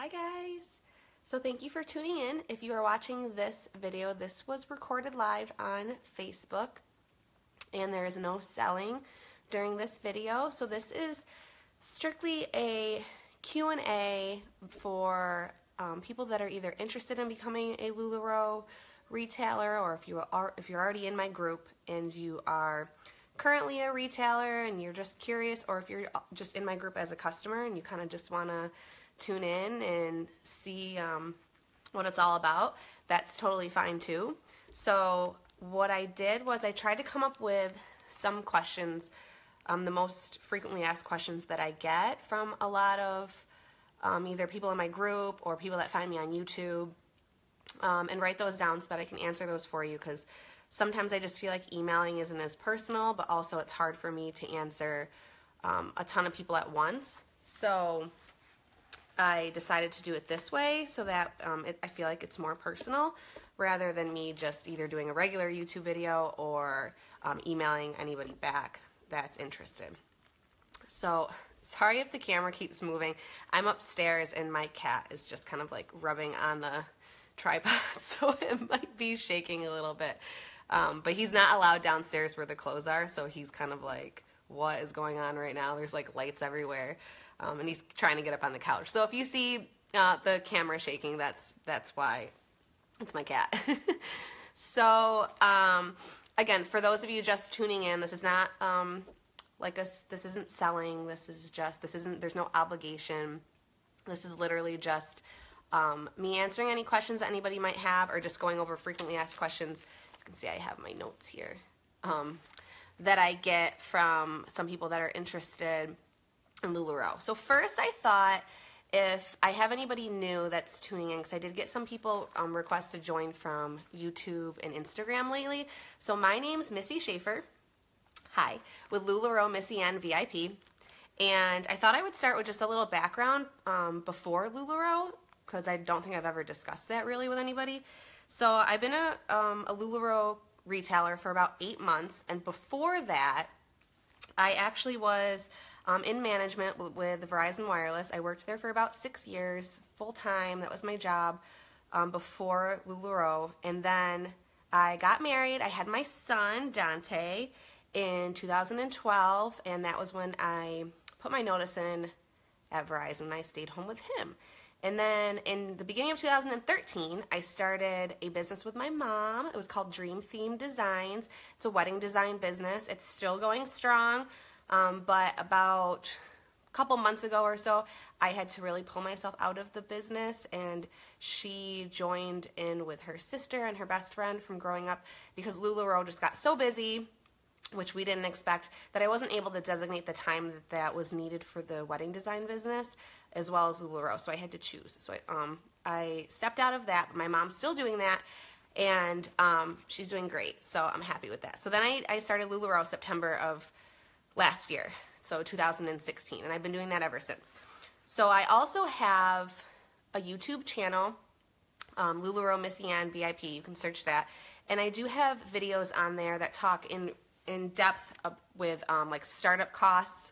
Hi guys! So thank you for tuning in. If you are watching this video, this was recorded live on Facebook and there is no selling during this video. So this is strictly a Q&A for people that are either interested in becoming a LuLaRoe retailer, or if you're already in my group and you are currently a retailer and you're just curious, or if you're just in my group as a customer and you kind of just want to tune in and see what it's all about, that's totally fine too. So what I did was I tried to come up with some questions, the most frequently asked questions that I get from a lot of either people in my group or people that find me on YouTube, and write those down so that I can answer those for you, because sometimes I just feel like emailing isn't as personal, but also it's hard for me to answer a ton of people at once. So I decided to do it this way so that I feel like it's more personal, rather than me just either doing a regular YouTube video or emailing anybody back that's interested. So sorry if the camera keeps moving. I'm upstairs and my cat is just kind of like rubbing on the tripod, so it might be shaking a little bit. But he's not allowed downstairs where the clothes are, so he's kind of like, what is going on right now? There's like lights everywhere. And he's trying to get up on the couch. So if you see the camera shaking, that's why. It's my cat. So again, for those of you just tuning in, this is not this isn't selling. There's no obligation. This is literally just me answering any questions that anybody might have, or just going over frequently asked questions. You can see I have my notes here that I get from some people that are interested in LuLaRoe. So first I thought, if I have anybody new that's tuning in, because I did get some people request to join from YouTube and Instagram lately. So my name's Missy Schaefer. Hi, with LuLaRoe Missy and VIP. And I thought I would start with just a little background before LuLaRoe, because I don't think I've ever discussed that really with anybody. So I've been a LuLaRoe retailer for about 8 months, and before that I actually was in management with Verizon Wireless. I worked there for about 6 years, full-time. That was my job before LuLaRoe. And then I got married. I had my son, Dante, in 2012, and that was when I put my notice in at Verizon, and I stayed home with him. And then in the beginning of 2013, I started a business with my mom. It was called Dream Theme Designs. It's a wedding design business. It's still going strong. But about a couple months ago or so, I had to really pull myself out of the business, and she joined in with her sister and her best friend from growing up, because LuLaRoe just got so busy, which we didn't expect, that I wasn't able to designate the time that was needed for the wedding design business as well as LuLaRoe, so I had to choose. So I stepped out of that, but my mom's still doing that, and she's doing great, so I'm happy with that. So then I started LuLaRoe September of last year, so 2016, and I've been doing that ever since. So I also have a YouTube channel, LuLaRoe Missy and VIP. You can search that, and I do have videos on there that talk in depth with like startup costs,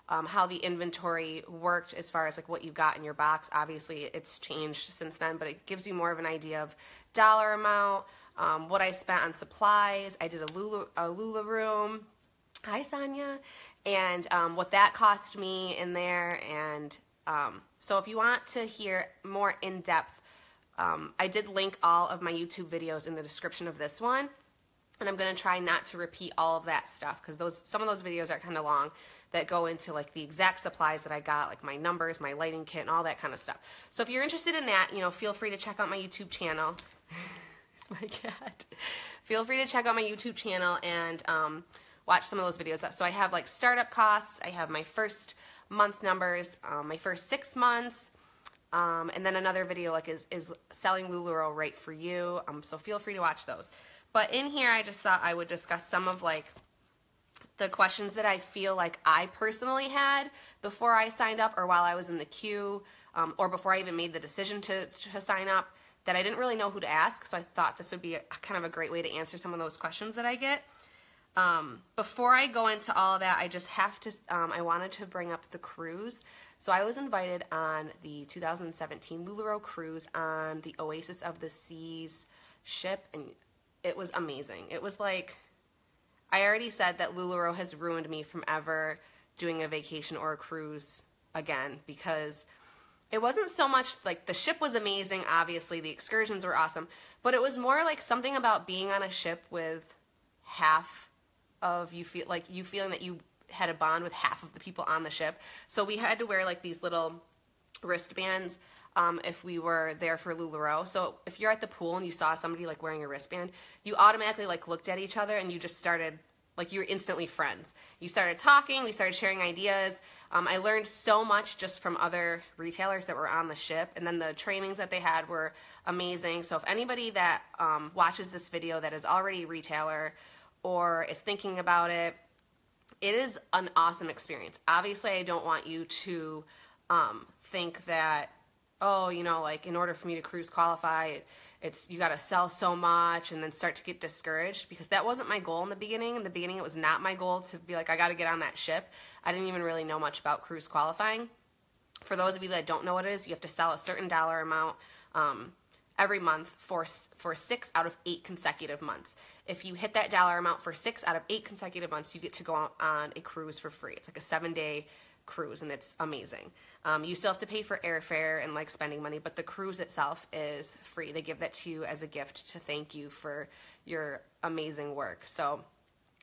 how the inventory worked as far as like what you got in your box. Obviously it's changed since then, but it gives you more of an idea of dollar amount, what I spent on supplies. I did a Lula room. Hi, Sonia. And what that cost me in there. And so if you want to hear more in depth, I did link all of my YouTube videos in the description of this one. And I'm going to try not to repeat all of that stuff, because some of those videos are kind of long, that go into like the exact supplies that I got, like my numbers, my lighting kit, and all that kind of stuff. So if you're interested in that, feel free to check out my YouTube channel. It's my cat. Feel free to check out my YouTube channel and watch some of those videos. So I have like startup costs, I have my first month numbers, my first 6 months, and then another video like is selling LuLaRoe right for you. So feel free to watch those. But in here, I just thought I would discuss some of like the questions that I feel like I personally had before I signed up, or while I was in the queue, or before I even made the decision to sign up, that I didn't really know who to ask. So I thought this would be kind of a great way to answer some of those questions that I get. Before I go into all of that, I just have to, I wanted to bring up the cruise. So I was invited on the 2017 LuLaRoe Cruise on the Oasis of the Seas ship, and it was amazing. It was like, I already said that LuLaRoe has ruined me from ever doing a vacation or a cruise again, because it wasn't so much like the ship was amazing, obviously, the excursions were awesome, but it was more like something about being on a ship with half of you feeling that you had a bond with half of the people on the ship. So we had to wear like these little wristbands if we were there for LuLaRoe. So if you're at the pool and you saw somebody like wearing a wristband, you automatically like looked at each other and you just started, like, you were instantly friends. You started talking, we started sharing ideas. I learned so much just from other retailers that were on the ship, and then the trainings that they had were amazing. So if anybody that watches this video that is already a retailer or is thinking about it, it is an awesome experience. Obviously, I don't want you to think that, oh, you know, like in order for me to cruise qualify, it's you got to sell so much and then start to get discouraged, because that wasn't my goal in the beginning. In the beginning, it was not my goal to be like, I got to get on that ship. I didn't even really know much about cruise qualifying. For those of you that don't know what it is, you have to sell a certain dollar amount every month for 6 out of 8 consecutive months. If you hit that dollar amount for 6 out of 8 consecutive months, you get to go on a cruise for free. It's like a 7-day cruise, and it's amazing. You still have to pay for airfare and like spending money, but the cruise itself is free. They give that to you as a gift to thank you for your amazing work. So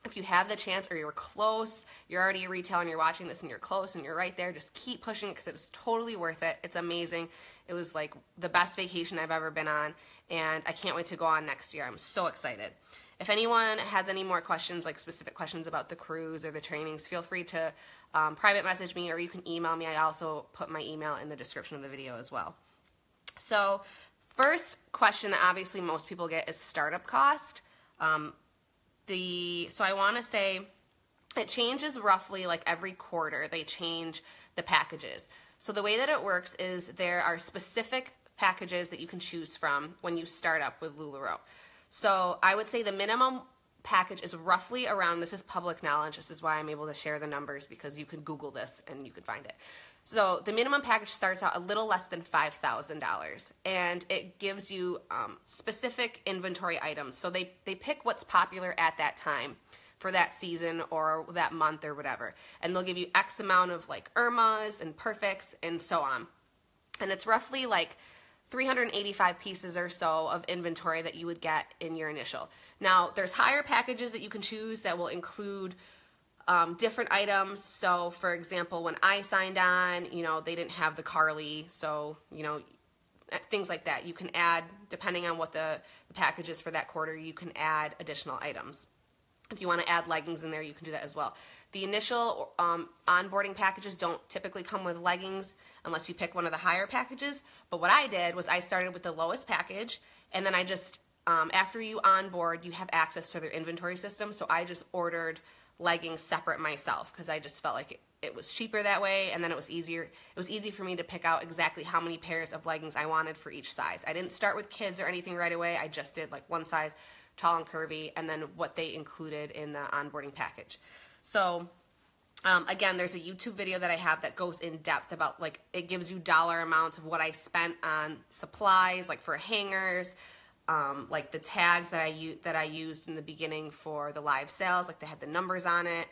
if you have the chance, or you're close, you're already a retailer and you're watching this and you're close and you're right there, just keep pushing it, because it's totally worth it. It's amazing. It was like the best vacation I've ever been on, and I can't wait to go on next year. I'm so excited. If anyone has any more questions, like specific questions about the cruise or the trainings, feel free to private message me, or you can email me. I also put my email in the description of the video as well. So first question that obviously most people get is startup cost. So I want to say it changes roughly like every quarter. They change the packages. So the way that it works is there are specific packages that you can choose from when you start up with LuLaRoe. So I would say the minimum package is roughly around, this is public knowledge, this is why I'm able to share the numbers, because you can Google this and you can find it. So the minimum package starts out a little less than $5,000, and it gives you specific inventory items. So they pick what's popular at that time for that season or that month or whatever, and they'll give you X amount of like Irmas and Perfects and so on. And it's roughly like 385 pieces or so of inventory that you would get in your initial. Now, there's higher packages that you can choose that will include different items. So, for example, when I signed on, you know, they didn't have the Carly, so, you know, things like that. You can add, depending on what the package is for that quarter, you can add additional items. If you want to add leggings in there, you can do that as well. The initial onboarding packages don't typically come with leggings unless you pick one of the higher packages. But what I did was I started with the lowest package, and then I just, after you onboard, you have access to their inventory system. So I just ordered leggings separate myself, because I just felt like it was cheaper that way, and then it was easier. It was easy for me to pick out exactly how many pairs of leggings I wanted for each size. I didn't start with kids or anything right away. I just did like one size, tall and curvy, and then what they included in the onboarding package. So again, there's a YouTube video that I have that goes in depth about, like, it gives you dollar amounts of what I spent on supplies, like for hangers, like the tags that I used in the beginning for the live sales, like they had the numbers on it,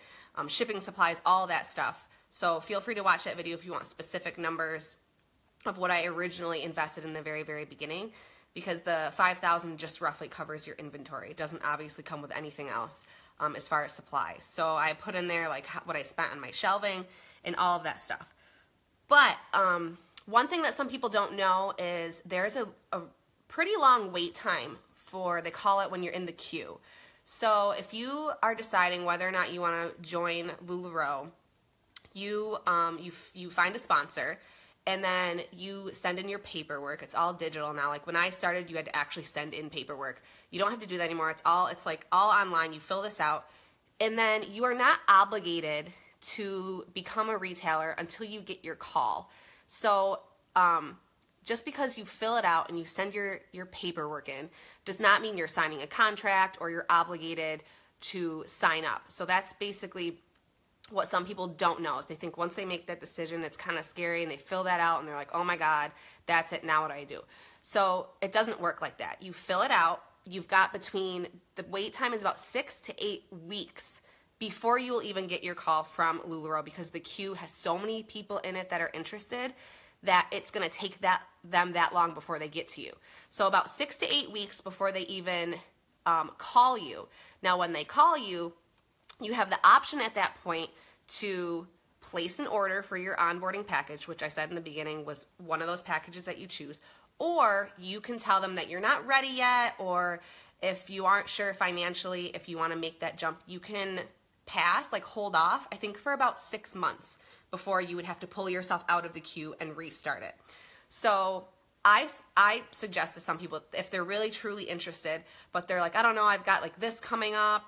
shipping supplies, all that stuff. So feel free to watch that video if you want specific numbers of what I originally invested in the very, very beginning, because the $5,000 just roughly covers your inventory. It doesn't obviously come with anything else as far as supplies. So I put in there like what I spent on my shelving and all of that stuff. But one thing that some people don't know is there's a pretty long wait time for, they call it when you're in the queue. So if you are deciding whether or not you want to join LuLaRoe, you find a sponsor, and then you send in your paperwork. It's all digital now. Like when I started, you had to actually send in paperwork. You don't have to do that anymore. It's like all online. You fill this out, and then you are not obligated to become a retailer until you get your call. So just because you fill it out and you send your paperwork in does not mean you're signing a contract or you're obligated to sign up. So that's basically what some people don't know is they think once they make that decision, it's kind of scary, and they fill that out and they're like, oh my God, that's it, now what do I do? So it doesn't work like that. You fill it out. You've got the wait time is about 6 to 8 weeks before you will even get your call from LuLaRoe, because the queue has so many people in it that are interested that it's going to take them that long before they get to you. So about 6 to 8 weeks before they even call you. Now, when they call you, you have the option at that point to place an order for your onboarding package, which I said in the beginning was one of those packages that you choose, or you can tell them that you're not ready yet, or if you aren't sure financially, if you want to make that jump, you can pass, like hold off, I think for about 6 months before you would have to pull yourself out of the queue and restart it. So I suggest to some people, if they're really truly interested, but they're like, I don't know, I've got like this coming up,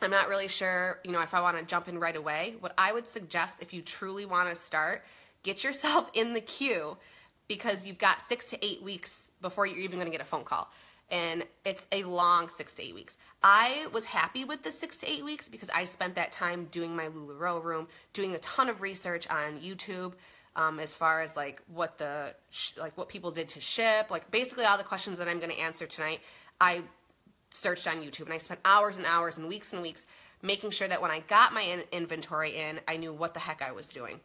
I'm not really sure, you know, if I want to jump in right away. What I would suggest, if you truly want to start, get yourself in the queue, because you've got 6 to 8 weeks before you're even going to get a phone call. And it's a long 6 to 8 weeks. I was happy with the 6 to 8 weeks because I spent that time doing my LuLaRoe room, doing a ton of research on YouTube, as far as like what people did to ship, like basically all the questions that I'm going to answer tonight. I searched on YouTube, and I spent hours and hours and weeks making sure that when I got my inventory in, I knew what the heck I was doing.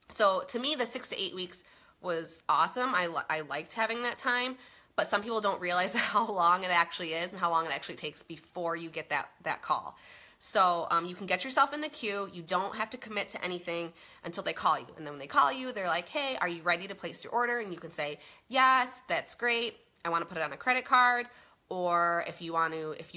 So to me, the 6 to 8 weeks was awesome. I liked having that time, but some people don't realize how long it actually is and how long it actually takes before you get that call. So you can get yourself in the queue. You don't have to commit to anything until they call you. And then when they call you, they're like, hey, are you ready to place your order? And you can say, yes, that's great. I want to put it on a credit card. Or if you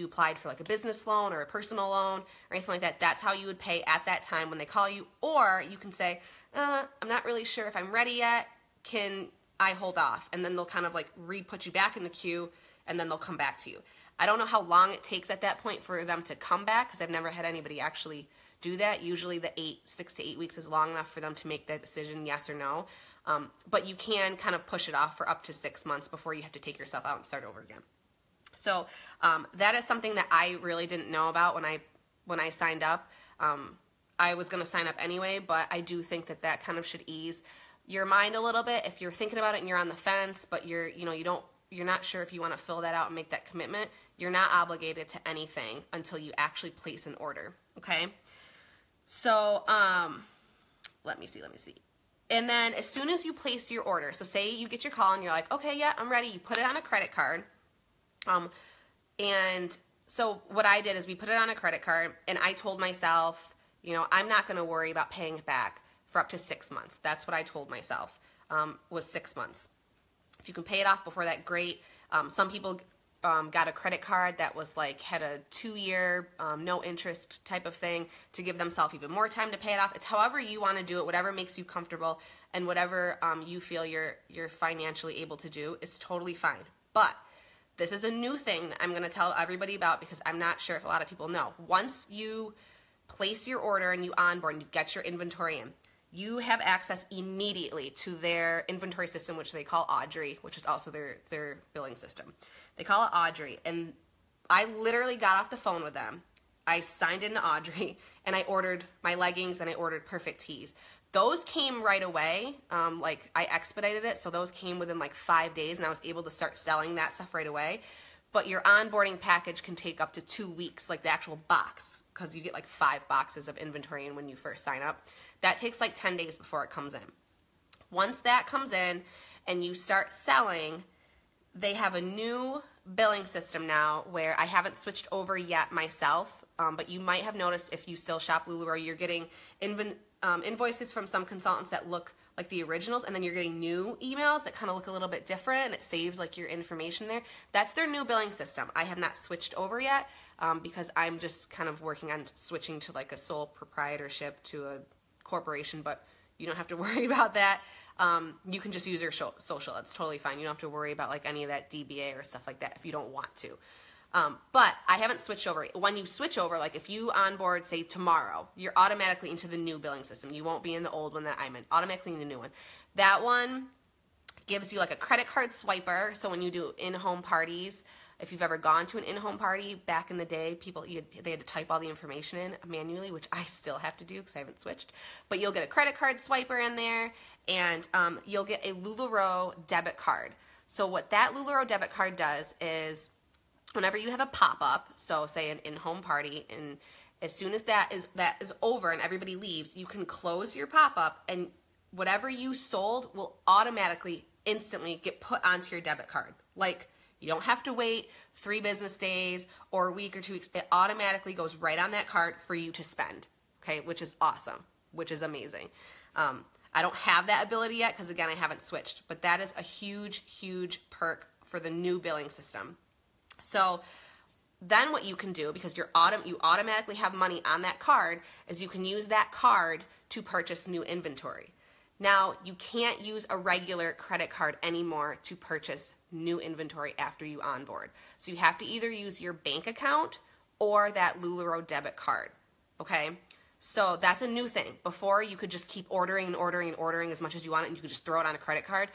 applied for like a business loan or a personal loan or anything like that, that's how you would pay at that time when they call you. Or you can say, I'm not really sure if I'm ready yet. Can I hold off? And then they'll kind of like put you back in the queue, and then they'll come back to you. I don't know how long it takes at that point for them to come back, because I've never had anybody actually do that. Usually the 6 to 8 weeks is long enough for them to make that decision, yes or no. But you can kind of push it off for up to 6 months before you have to take yourself out and start over again. So that is something that I really didn't know about when I signed up. I was going to sign up anyway, but I do think that kind of should ease your mind a little bit. If you're thinking about it and you're on the fence, but you're not sure if you want to fill that out and make that commitment, you're not obligated to anything until you actually place an order. Okay. So let me see. And then as soon as you place your order, so say you get your call and you're like, okay, yeah, I'm ready. You put it on a credit card. And so what I did is we put it on a credit card, and I told myself, I'm not going to worry about paying it back for up to 6 months. That's what I told myself, was 6 months. If you can pay it off before that, great. Some people got a credit card that was had a 2-year, no interest type of thing to give themselves even more time to pay it off. It's however you want to do it, whatever makes you comfortable, and whatever you feel you're financially able to do is totally fine. But this is a new thing that I'm going to tell everybody about, because I'm not sure if a lot of people know. Once you place your order and you onboard and you get your inventory in, you have access immediately to their inventory system, which they call Audrey, which is also their billing system. They call it Audrey, and I literally got off the phone with them. I signed into Audrey, and I ordered my leggings, and I ordered perfect tees. Those came right away. I expedited it, so those came within 5 days, and I was able to start selling that stuff right away. But your onboarding package can take up to 2 weeks, the actual box, because you get 5 boxes of inventory in when you first sign up. That takes 10 days before it comes in. Once that comes in and you start selling, they have a new billing system now where I haven't switched over yet myself, but you might have noticed if you still shop LuLaRoe, you're getting invoices from some consultants that look like the originals, and then you're getting new emails that kind of look a little bit different, and it saves your information there. That's their new billing system. I have not switched over yet because I'm just kind of working on switching to a sole proprietorship to a corporation, but you don't have to worry about that. You can just use your social. It's totally fine. You don't have to worry about any of that DBA or stuff like that if you don't want to. But I haven't switched over. When you switch over, if you onboard, say, tomorrow, you're automatically into the new billing system. You won't be in the old one that I'm in, automatically in the new one. That one gives you a credit card swiper, so when you do in-home parties, If you've ever gone to an in-home party, back in the day, they had to type all the information in manually, which I still have to do because I haven't switched. But you'll get a credit card swiper in there, and you'll get a LuLaRoe debit card. So what that LuLaRoe debit card does is whenever you have a pop-up, so say an in-home party, and as soon as that is over and everybody leaves, you can close your pop-up, and whatever you sold will automatically, instantly get put onto your debit card. Like, you don't have to wait 3 business days or a week or 2 weeks. It automatically goes right on that card for you to spend, okay, which is awesome, which is amazing. I don't have that ability yet because, again, I haven't switched, but that is a huge, huge perk for the new billing system. So then what you can do, because you automatically have money on that card, is you can use that card to purchase new inventory. Now, you can't use a regular credit card anymore to purchase new inventory after you onboard. So you have to either use your bank account or that LuLaRoe debit card, okay? So that's a new thing. Before, you could just keep ordering and ordering and ordering as much as you want, and you could just throw it on a credit card.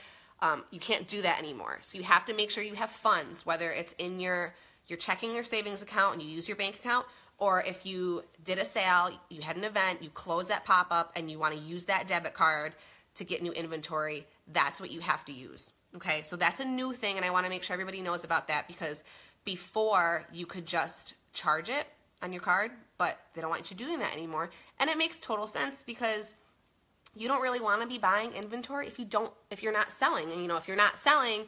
You can't do that anymore. So you have to make sure you have funds, whether it's in your checking or savings account and you use your bank account, or if you did a sale, you had an event, you close that pop-up, and you want to use that debit card to get new inventory, that's what you have to use. Okay, so that's a new thing, and I want to make sure everybody knows about that, because before you could just charge it on your card, but they don't want you doing that anymore. And it makes total sense, because you don't really want to be buying inventory if you're not selling. And if you're not selling,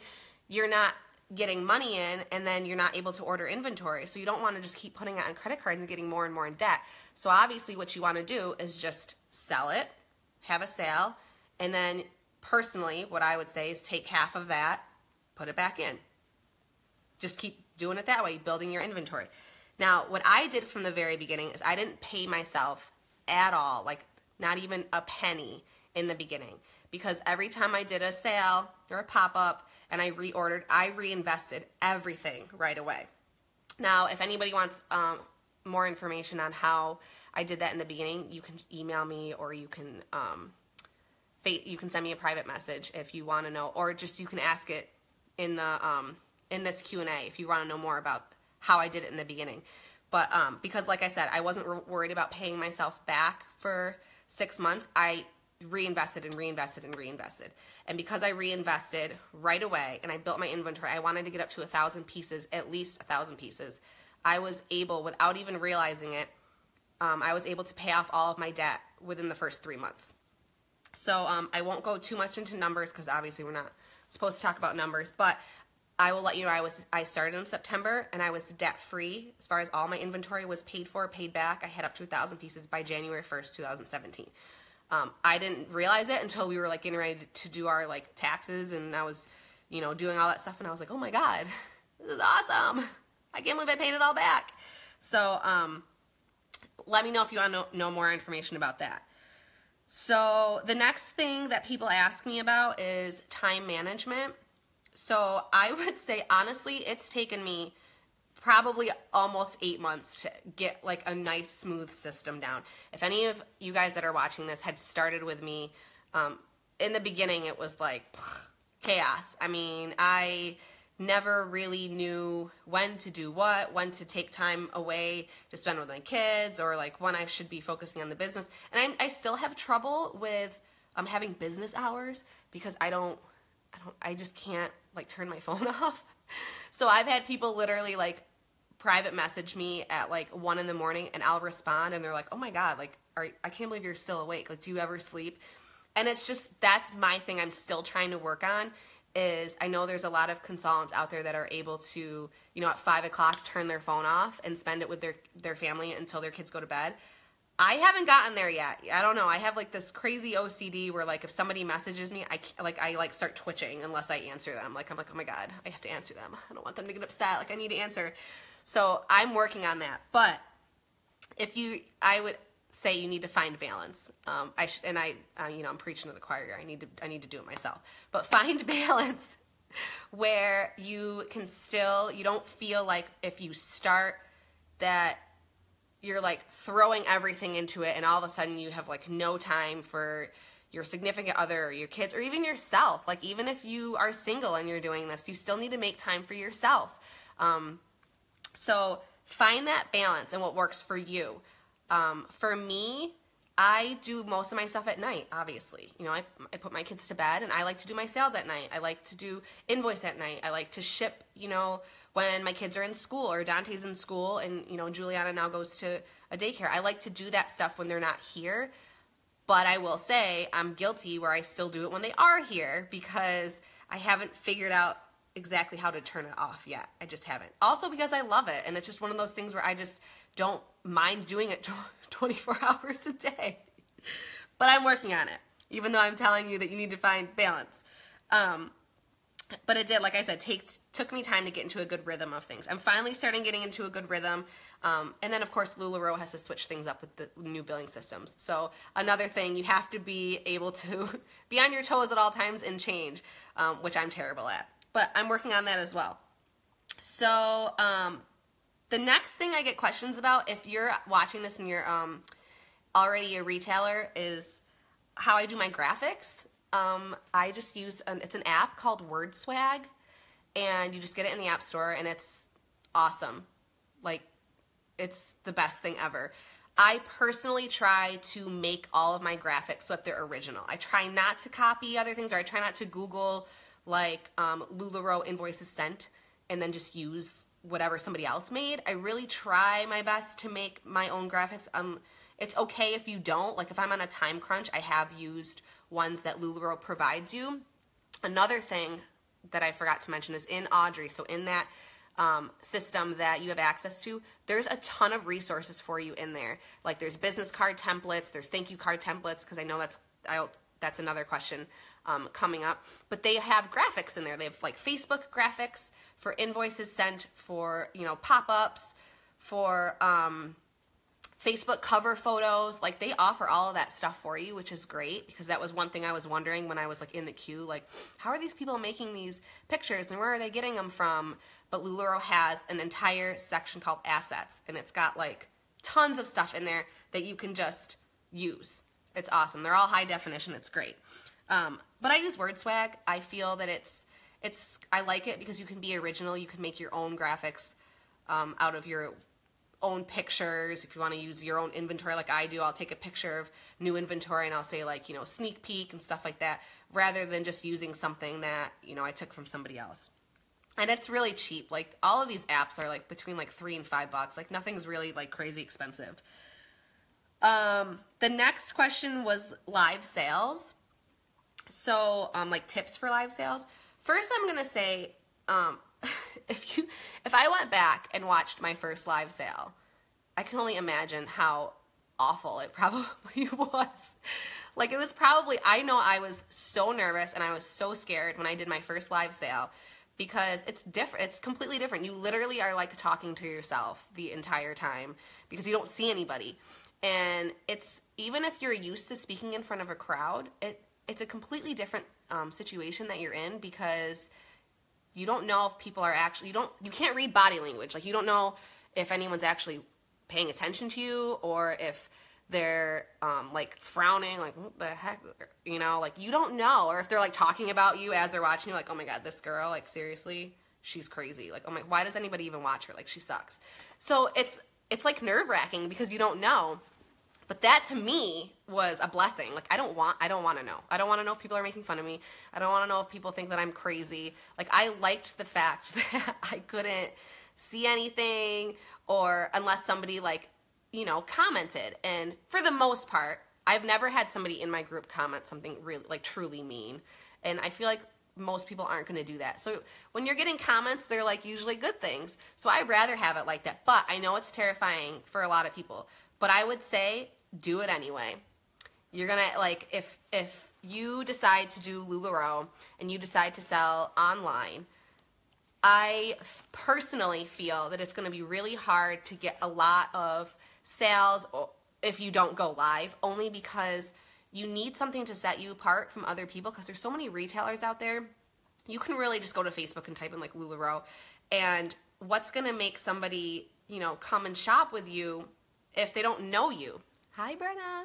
you're not getting money in, and then you're not able to order inventory. So you don't want to just keep putting it on credit cards and getting more and more in debt. So obviously what you want to do is just sell it, have a sale, and then personally, what I would say is take half of that, put it back in. Just keep doing it that way, building your inventory. Now, what I did from the very beginning is I didn't pay myself at all, like not even a penny in the beginning, because every time I did a sale or a pop-up and I reordered, I reinvested everything right away. Now, if anybody wants more information on how I did that in the beginning, you can email me, or you can send me a private message if you want to know, or just you can ask it in the in this Q&A if you want to know more about how I did it in the beginning. But because, like I said, I wasn't worried about paying myself back for 6 months, I reinvested and reinvested and reinvested. And because I reinvested right away and I built my inventory, I wanted to get up to 1,000 pieces, at least 1,000 pieces. I was able, without even realizing it, I was able to pay off all of my debt within the first 3 months. So I won't go too much into numbers, because obviously we're not supposed to talk about numbers, but I will let you know I started in September, and I was debt-free as far as all my inventory was paid for, paid back. I had up to 1,000 pieces by January 1st, 2017. I didn't realize it until we were like getting ready to do our like taxes, and I was, doing all that stuff, and I was like, oh my God, this is awesome. I can't believe I paid it all back. So let me know if you want to know more information about that. So the next thing that people ask me about is time management. So I would say, honestly, it's taken me probably almost 8 months to get like a nice, smooth system down. If any of you guys that are watching this had started with me, in the beginning it was like chaos. I mean, I never really knew when to do what, when to take time away to spend with my kids, or like when I should be focusing on the business. And I still have trouble with having business hours, because I just can't like turn my phone off. So I've had people literally like private message me at like 1 in the morning, and I'll respond, and they're like, oh my God, like, I can't believe you're still awake. Like, do you ever sleep? And it's just, that's my thing I'm still trying to work on. Is I know there's a lot of consultants out there that are able to, at 5 o'clock turn their phone off and spend it with their family until their kids go to bed. I haven't gotten there yet. I don't know. I have like this crazy OCD where like if somebody messages me, I like start twitching unless I answer them. Like I'm like, oh my God, I have to answer them. I don't want them to get upset. Like I need to answer. So I'm working on that. But I would say you need to find balance. I'm preaching to the choir. I need to do it myself. But find balance where you don't feel like if you start that you're like throwing everything into it, and all of a sudden you have like no time for your significant other or your kids, or even yourself. Like even if you are single and you're doing this, you still need to make time for yourself. So find that balance and what works for you. For me, I do most of my stuff at night, obviously. You know, I put my kids to bed, and I like to do my sales at night. I like to do invoice at night. I like to ship, you know, when my kids are in school or Dante's in school and, you know, Juliana now goes to a daycare. I like to do that stuff when they're not here. But I will say I'm guilty where I still do it when they are here because I haven't figured out exactly how to turn it off yet. I just haven't. Also because I love it, and it's just one of those things where I just don't mind doing it 24 hours a day. But I'm working on it, even though I'm telling you that you need to find balance. But it did, like I said, took me time to get into a good rhythm of things. I'm finally starting getting into a good rhythm. And then, of course, LuLaRoe has to switch things up with the new billing systems. So another thing, you have to be able to be on your toes at all times and change, which I'm terrible at. But I'm working on that as well. So the next thing I get questions about, if you're watching this and you're already a retailer, is how I do my graphics. I just use, it's an app called WordSwag, and you just get it in the App Store, and it's awesome. Like, it's the best thing ever. I personally try to make all of my graphics so that they're original. I try not to copy other things, or I try not to Google, like, LuLaRoe invoices sent, and then just use whatever somebody else made. I really try my best to make my own graphics. It's okay if you don't. Like, if I'm on a time crunch, I have used ones that LuLaRoe provides you. Another thing that I forgot to mention is in Audrey, so in that system that you have access to, there's a ton of resources for you in there. Like, there's business card templates, there's thank you card templates, because I know that's another question coming up. But they have graphics in there. They have, like, Facebook graphics for invoices sent, for, you know, pop-ups, for Facebook cover photos. Like, they offer all of that stuff for you, which is great, because that was one thing I was wondering when I was, like, in the queue, like, how are these people making these pictures and where are they getting them from? But LuLaRoe has an entire section called assets, and it's got, like, tons of stuff in there that you can just use. It's awesome. They're all high definition. It's great. But I use WordSwag. I feel that I like it because you can be original. You can make your own graphics out of your own pictures. If you want to use your own inventory like I do, I'll take a picture of new inventory and I'll say, like, you know, sneak peek and stuff like that, rather than just using something that, you know, I took from somebody else. And it's really cheap. Like, all of these apps are, like, between, like, $3 and $5. Like, nothing's really, like, crazy expensive. The next question was live sales. So, like, tips for live sales. First, I'm going to say, if I went back and watched my first live sale, I can only imagine how awful it probably was. Like, it was probably, I know I was so nervous and I was so scared when I did my first live sale, because it's different. It's completely different. You literally are, like, talking to yourself the entire time because you don't see anybody. And it's, even if you're used to speaking in front of a crowd, it's a completely different situation that you're in, because you don't know if people are actually, you can't read body language. Like, you don't know if anyone's actually paying attention to you, or if they're like frowning, like, what the heck, you know, like, you don't know. Or if they're, like, talking about you as they're watching you, like, oh my God, this girl, like, seriously, she's crazy. Like, oh my, why does anybody even watch her? Like, she sucks. So it's like nerve-wracking because you don't know. But that, to me, was a blessing. Like, I don't want to know. I don't want to know if people are making fun of me. I don't want to know if people think that I'm crazy. Like, I liked the fact that I couldn't see anything, or unless somebody, like, you know, commented. And for the most part, I've never had somebody in my group comment something really, like, truly mean. And I feel like most people aren't going to do that. So when you're getting comments, they're, like, usually good things. So I'd rather have it like that. But I know it's terrifying for a lot of people. But I would say, do it anyway. You're going to, like, if you decide to do LuLaRoe and you decide to sell online, I personally feel that it's going to be really hard to get a lot of sales if you don't go live, only because you need something to set you apart from other people, because there's so many retailers out there. You can really just go to Facebook and type in, like, LuLaRoe, and what's going to make somebody, you know, come and shop with you if they don't know you? Hi, Brenna.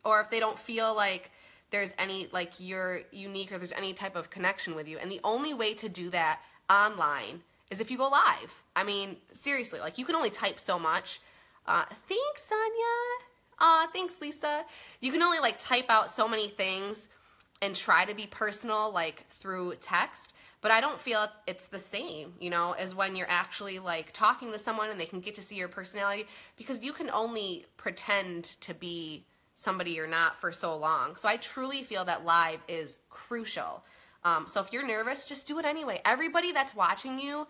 Or if they don't feel like there's any, like, you're unique, or there's any type of connection with you. And the only way to do that online is if you go live. I mean, seriously, like you can only type so much. Thanks, Sonia. Thanks, Lisa. You can only like type out so many things and try to be personal like through text, but I don't feel it's the same, you know, as when you're actually like talking to someone and they can get to see your personality, because you can only pretend to be somebody you're not for so long. So I truly feel that live is crucial. So if you're nervous, just do it anyway. Everybody that's watching you,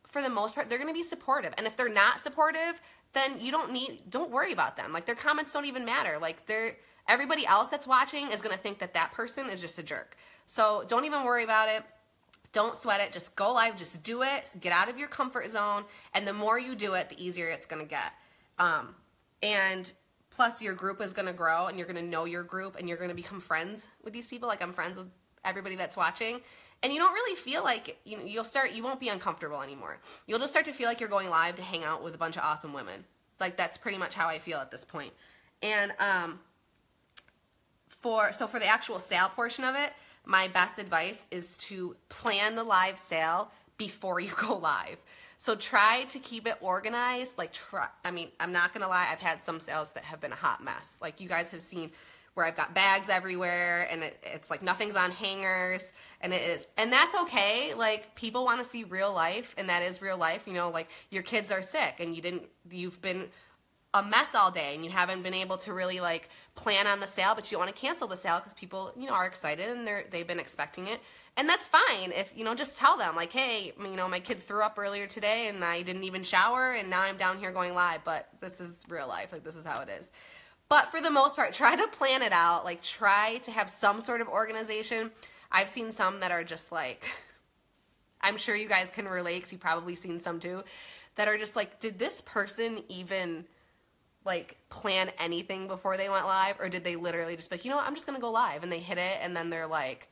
for the most part, they're going to be supportive. And if they're not supportive, then you don't worry about them. Like their comments don't even matter. Like everybody else that's watching is going to think that that person is just a jerk. So don't even worry about it. Don't sweat it. Just go live. Just do it. Get out of your comfort zone. And the more you do it, the easier it's going to get. And plus your group is going to grow and you're going to know your group and you're going to become friends with these people. Like I'm friends with everybody that's watching. And you don't really feel like, you know, you won't be uncomfortable anymore. You'll just start to feel like you're going live to hang out with a bunch of awesome women. Like that's pretty much how I feel at this point. And for the actual sale portion of it, my best advice is to plan the live sale before you go live. So try to keep it organized. Like I mean, I'm not gonna lie, I've had some sales that have been a hot mess. Like you guys have seen where I've got bags everywhere and it's like nothing's on hangers, and and that's okay. Like people want to see real life, and that is real life. You know, like your kids are sick and you've been a mess all day and you haven't been able to really like plan on the sale, but you don't want to cancel the sale because people, you know, are excited and they've been expecting it. And that's fine. If, you know, just tell them like, hey, you know, my kid threw up earlier today and I didn't even shower and now I'm down here going live, but this is real life. Like this is how it is. But for the most part, try to plan it out. Like try to have some sort of organization. I've seen some that are just like, I'm sure you guys can relate because you've probably seen some too, that are just like, did this person even like plan anything before they went live, or did they literally just be like, you know what, I'm just gonna go live, and they hit it and then they're like,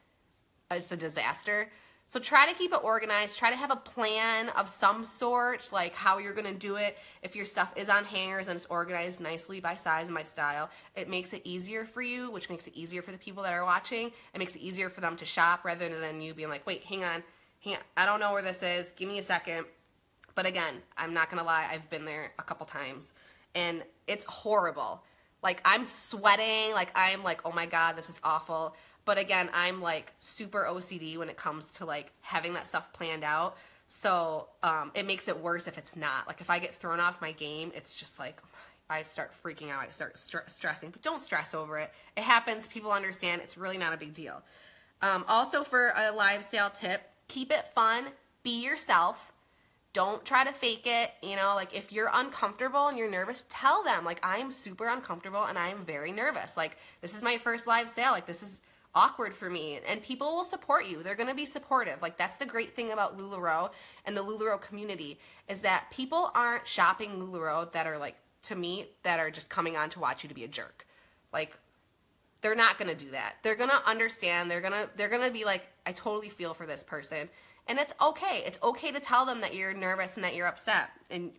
it's a disaster. So try to keep it organized. Try to have a plan of some sort, like how you're gonna do it. If your stuff is on hangers and it's organized nicely by size and by style, it makes it easier for you, which makes it easier for the people that are watching. It makes it easier for them to shop rather than you being like, wait, hang on, I don't know where this is, give me a second. But again, I'm not gonna lie, I've been there a couple times and it's horrible. Like I'm sweating, like I'm like, oh my God, this is awful. But again, I'm like super OCD when it comes to like having that stuff planned out. So it makes it worse if it's not. Like if I get thrown off my game, it's just like I start freaking out. I start stressing. But don't stress over it. It happens. People understand. It's really not a big deal. Also for a live sale tip, keep it fun. Be yourself. Don't try to fake it. You know, like if you're uncomfortable and you're nervous, tell them like I'm super uncomfortable and I'm very nervous. Like this is my first live sale. Like this is awkward for me, and people will support you. They're going to be supportive. Like that's the great thing about LuLaRoe and the LuLaRoe community, is that people aren't shopping LuLaRoe that are like, to me, that are just coming on to watch you to be a jerk. Like they're not going to do that. They're going to understand. They're going to be like, I totally feel for this person. And it's okay. It's okay to tell them that you're nervous and that you're upset and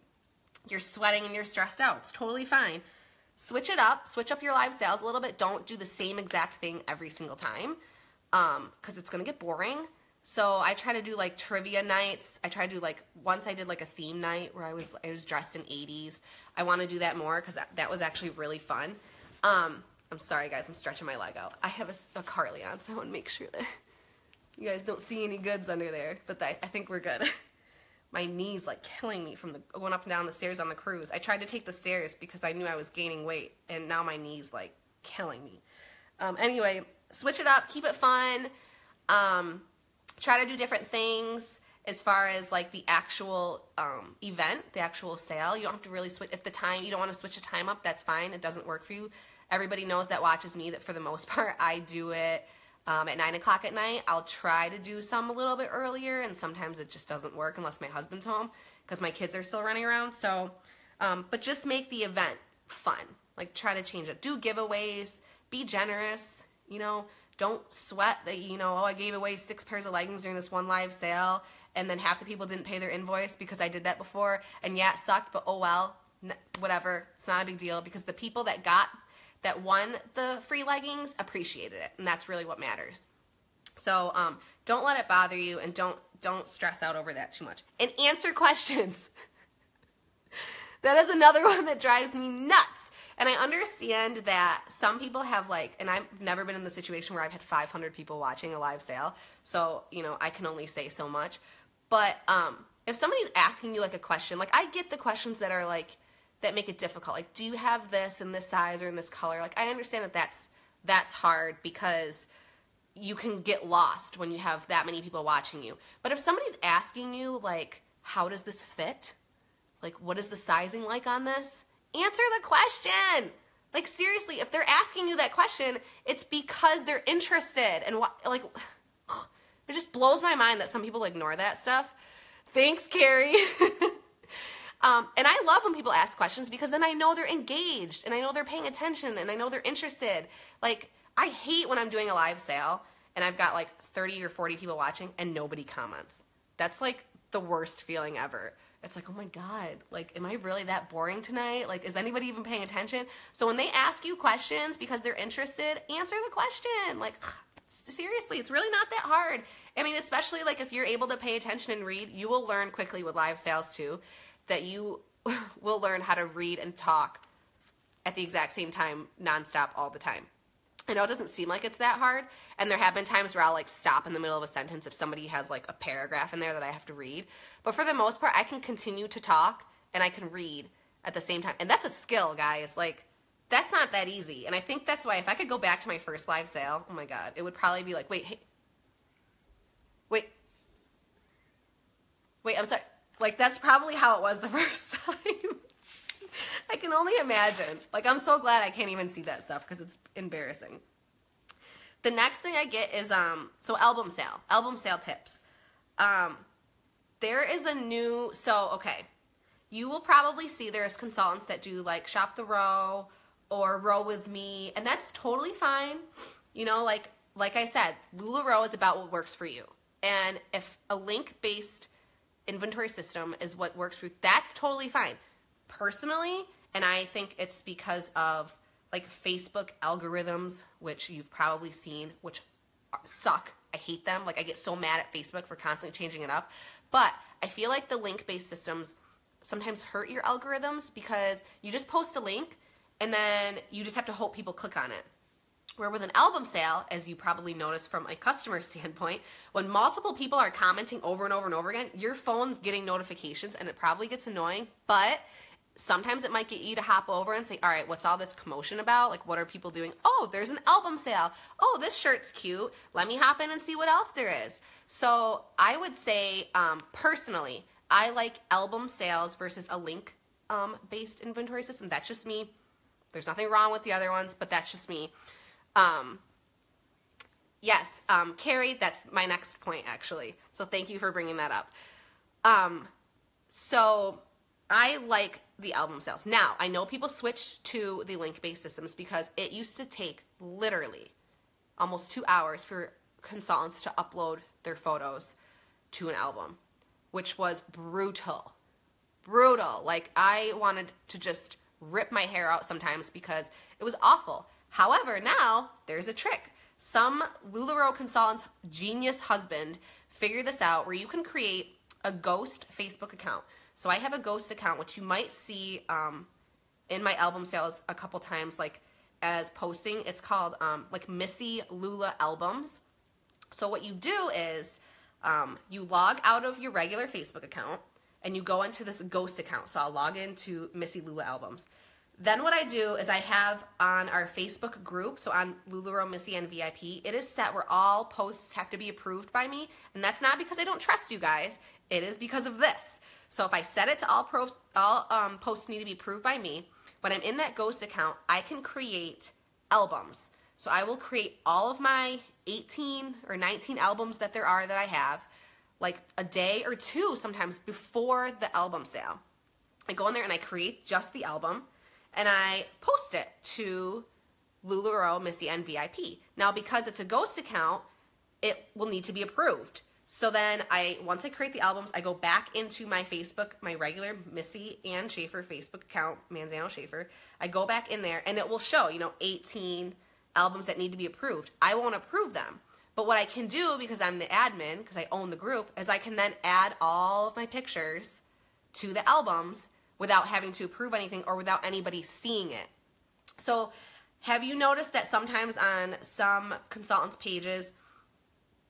you're sweating and you're stressed out. It's totally fine. Switch it up. Switch up your live sales a little bit. Don't do the same exact thing every single time because it's going to get boring. So I try to do like trivia nights. I try to do like, once I did like a theme night where I was dressed in 80s. I want to do that more because that was actually really fun. I'm sorry guys, I'm stretching my leg out. I have a Carly on, so I want to make sure that you guys don't see any goods under there, but I think we're good. My knee's like killing me from going up and down the stairs on the cruise. I tried to take the stairs because I knew I was gaining weight, and now my knee's like killing me. Anyway, switch it up, keep it fun. Try to do different things as far as like the actual event, the actual sale. You don't have to really switch. If you don't want to switch the time up, that's fine. It doesn't work for you. Everybody knows that watches me that for the most part I do it at 9 o'clock at night. I'll try to do some a little bit earlier, and sometimes it just doesn't work unless my husband's home because my kids are still running around. So, but just make the event fun. Like try to change it. Do giveaways. Be generous. You know, don't sweat that, you know, oh, I gave away 6 pairs of leggings during this one live sale, and then half the people didn't pay their invoice because I did that before, and yeah, it sucked, but oh well, whatever. It's not a big deal because the people that won the free leggings appreciated it, and that's really what matters. So don't let it bother you, and don't stress out over that too much. And answer questions. That is another one that drives me nuts. And I understand that some people have like, and I've never been in the situation where I've had 500 people watching a live sale. So, you know, I can only say so much. But if somebody's asking you like a question, like I get the questions that are like, that make it difficult. Like, do you have this in this size or in this color? Like, I understand that that's hard because you can get lost when you have that many people watching you. But if somebody's asking you like, how does this fit? Like, what is the sizing like on this? Answer the question. Like, seriously, if they're asking you that question, it's because they're interested. And like, it just blows my mind that some people ignore that stuff. Thanks, Carrie. And I love when people ask questions because then I know they're engaged and I know they're paying attention and I know they're interested. Like, I hate when I'm doing a live sale and I've got like 30 or 40 people watching and nobody comments. That's like the worst feeling ever. It's like, oh my God, like, am I really that boring tonight? Like, is anybody even paying attention? So when they ask you questions because they're interested, answer the question. Like, seriously, it's really not that hard. I mean, especially like if you're able to pay attention and read, you will learn quickly with live sales too, that you will learn how to read and talk at the exact same time, nonstop all the time. I know it doesn't seem like it's that hard, and there have been times where I'll like stop in the middle of a sentence if somebody has like a paragraph in there that I have to read. But for the most part, I can continue to talk and I can read at the same time. And that's a skill, guys. Like, that's not that easy. And I think that's why if I could go back to my first live sale, oh my God, it would probably be like, wait, I'm sorry. Like, that's probably how it was the first time. I can only imagine. Like, I'm so glad I can't even see that stuff because it's embarrassing. The next thing I get is, so album sale tips. There is a new, so, okay, you will probably see there's consultants that do like Shop the Row or Row with Me, and that's totally fine. You know, like I said, LuLaRoe is about what works for you. And if a link-based inventory system is what works for you, that's totally fine. Personally, and I think it's because of like Facebook algorithms, which you've probably seen, which suck. I hate them. Like, I get so mad at Facebook for constantly changing it up. But I feel like the link-based systems sometimes hurt your algorithms because you just post a link and then you just have to hope people click on it. Where with an album sale, as you probably noticed from a customer standpoint, when multiple people are commenting over and over and over again, your phone's getting notifications and it probably gets annoying, but sometimes it might get you to hop over and say, all right, what's all this commotion about? Like, what are people doing? Oh, there's an album sale. Oh, this shirt's cute. Let me hop in and see what else there is. So I would say, personally, I like album sales versus a link-based inventory system. That's just me. There's nothing wrong with the other ones, but that's just me. Yes, Carrie, that's my next point, actually. So thank you for bringing that up. So I like the album sales. Now, I know people switched to the link-based systems because it used to take literally almost 2 hours for consultants to upload their photos to an album, which was brutal. Brutal. Like, I wanted to just rip my hair out sometimes because it was awful. However, now there's a trick. Some LuLaRoe consultant's genius husband figured this out where you can create a ghost Facebook account. So I have a ghost account, which you might see in my album sales a couple times, like as posting. It's called like Missy Lula Albums. So what you do is you log out of your regular Facebook account and you go into this ghost account. So I'll log into Missy Lula Albums. Then what I do is I have on our Facebook group, so on LuLaRoe, Missy, and VIP, it is set where all posts have to be approved by me. And that's not because I don't trust you guys. It is because of this. So if I set it to all posts need to be approved by me, when I'm in that ghost account, I can create albums. So I will create all of my 18 or 19 albums that there are that I have, like a day or two sometimes before the album sale. I go in there and I create just the album, and I post it to LuLaRoe, Missy, and VIP. Now, because it's a ghost account, it will need to be approved. So then once I create the albums, I go back into my Facebook, my regular Missy Ann Schaefer Facebook account, Manzano Schaefer. I go back in there and it will show, 18 albums that need to be approved. I won't approve them. But what I can do, because I'm the admin, because I own the group, is I can then add all of my pictures to the albums without having to approve anything or without anybody seeing it. So have you noticed that sometimes on some consultants' pages,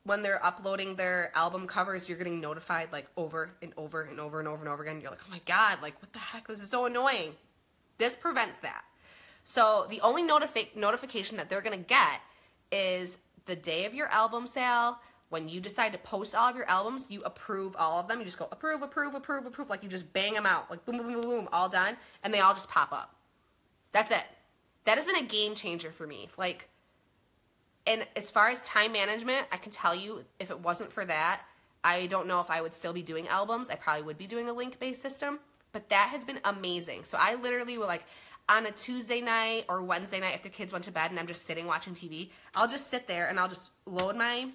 when they're uploading their album covers, you're getting notified like over and over and over and over and over again? You're like, oh my God, like what the heck? This is so annoying. This prevents that. So the only notification that they're going to get is the day of your album sale. When you decide to post all of your albums, you approve all of them. You just go approve, approve, approve, approve. Like you just bang them out. Like boom, boom, boom, boom, all done. And they all just pop up. That's it. That has been a game changer for me. Like, and as far as time management, I can tell you if it wasn't for that, I don't know if I would still be doing albums. I probably would be doing a link-based system. But that has been amazing. So I literally will, like, on a Tuesday night or Wednesday night if the kids went to bed and I'm just sitting watching TV, I'll just sit there and I'll just load my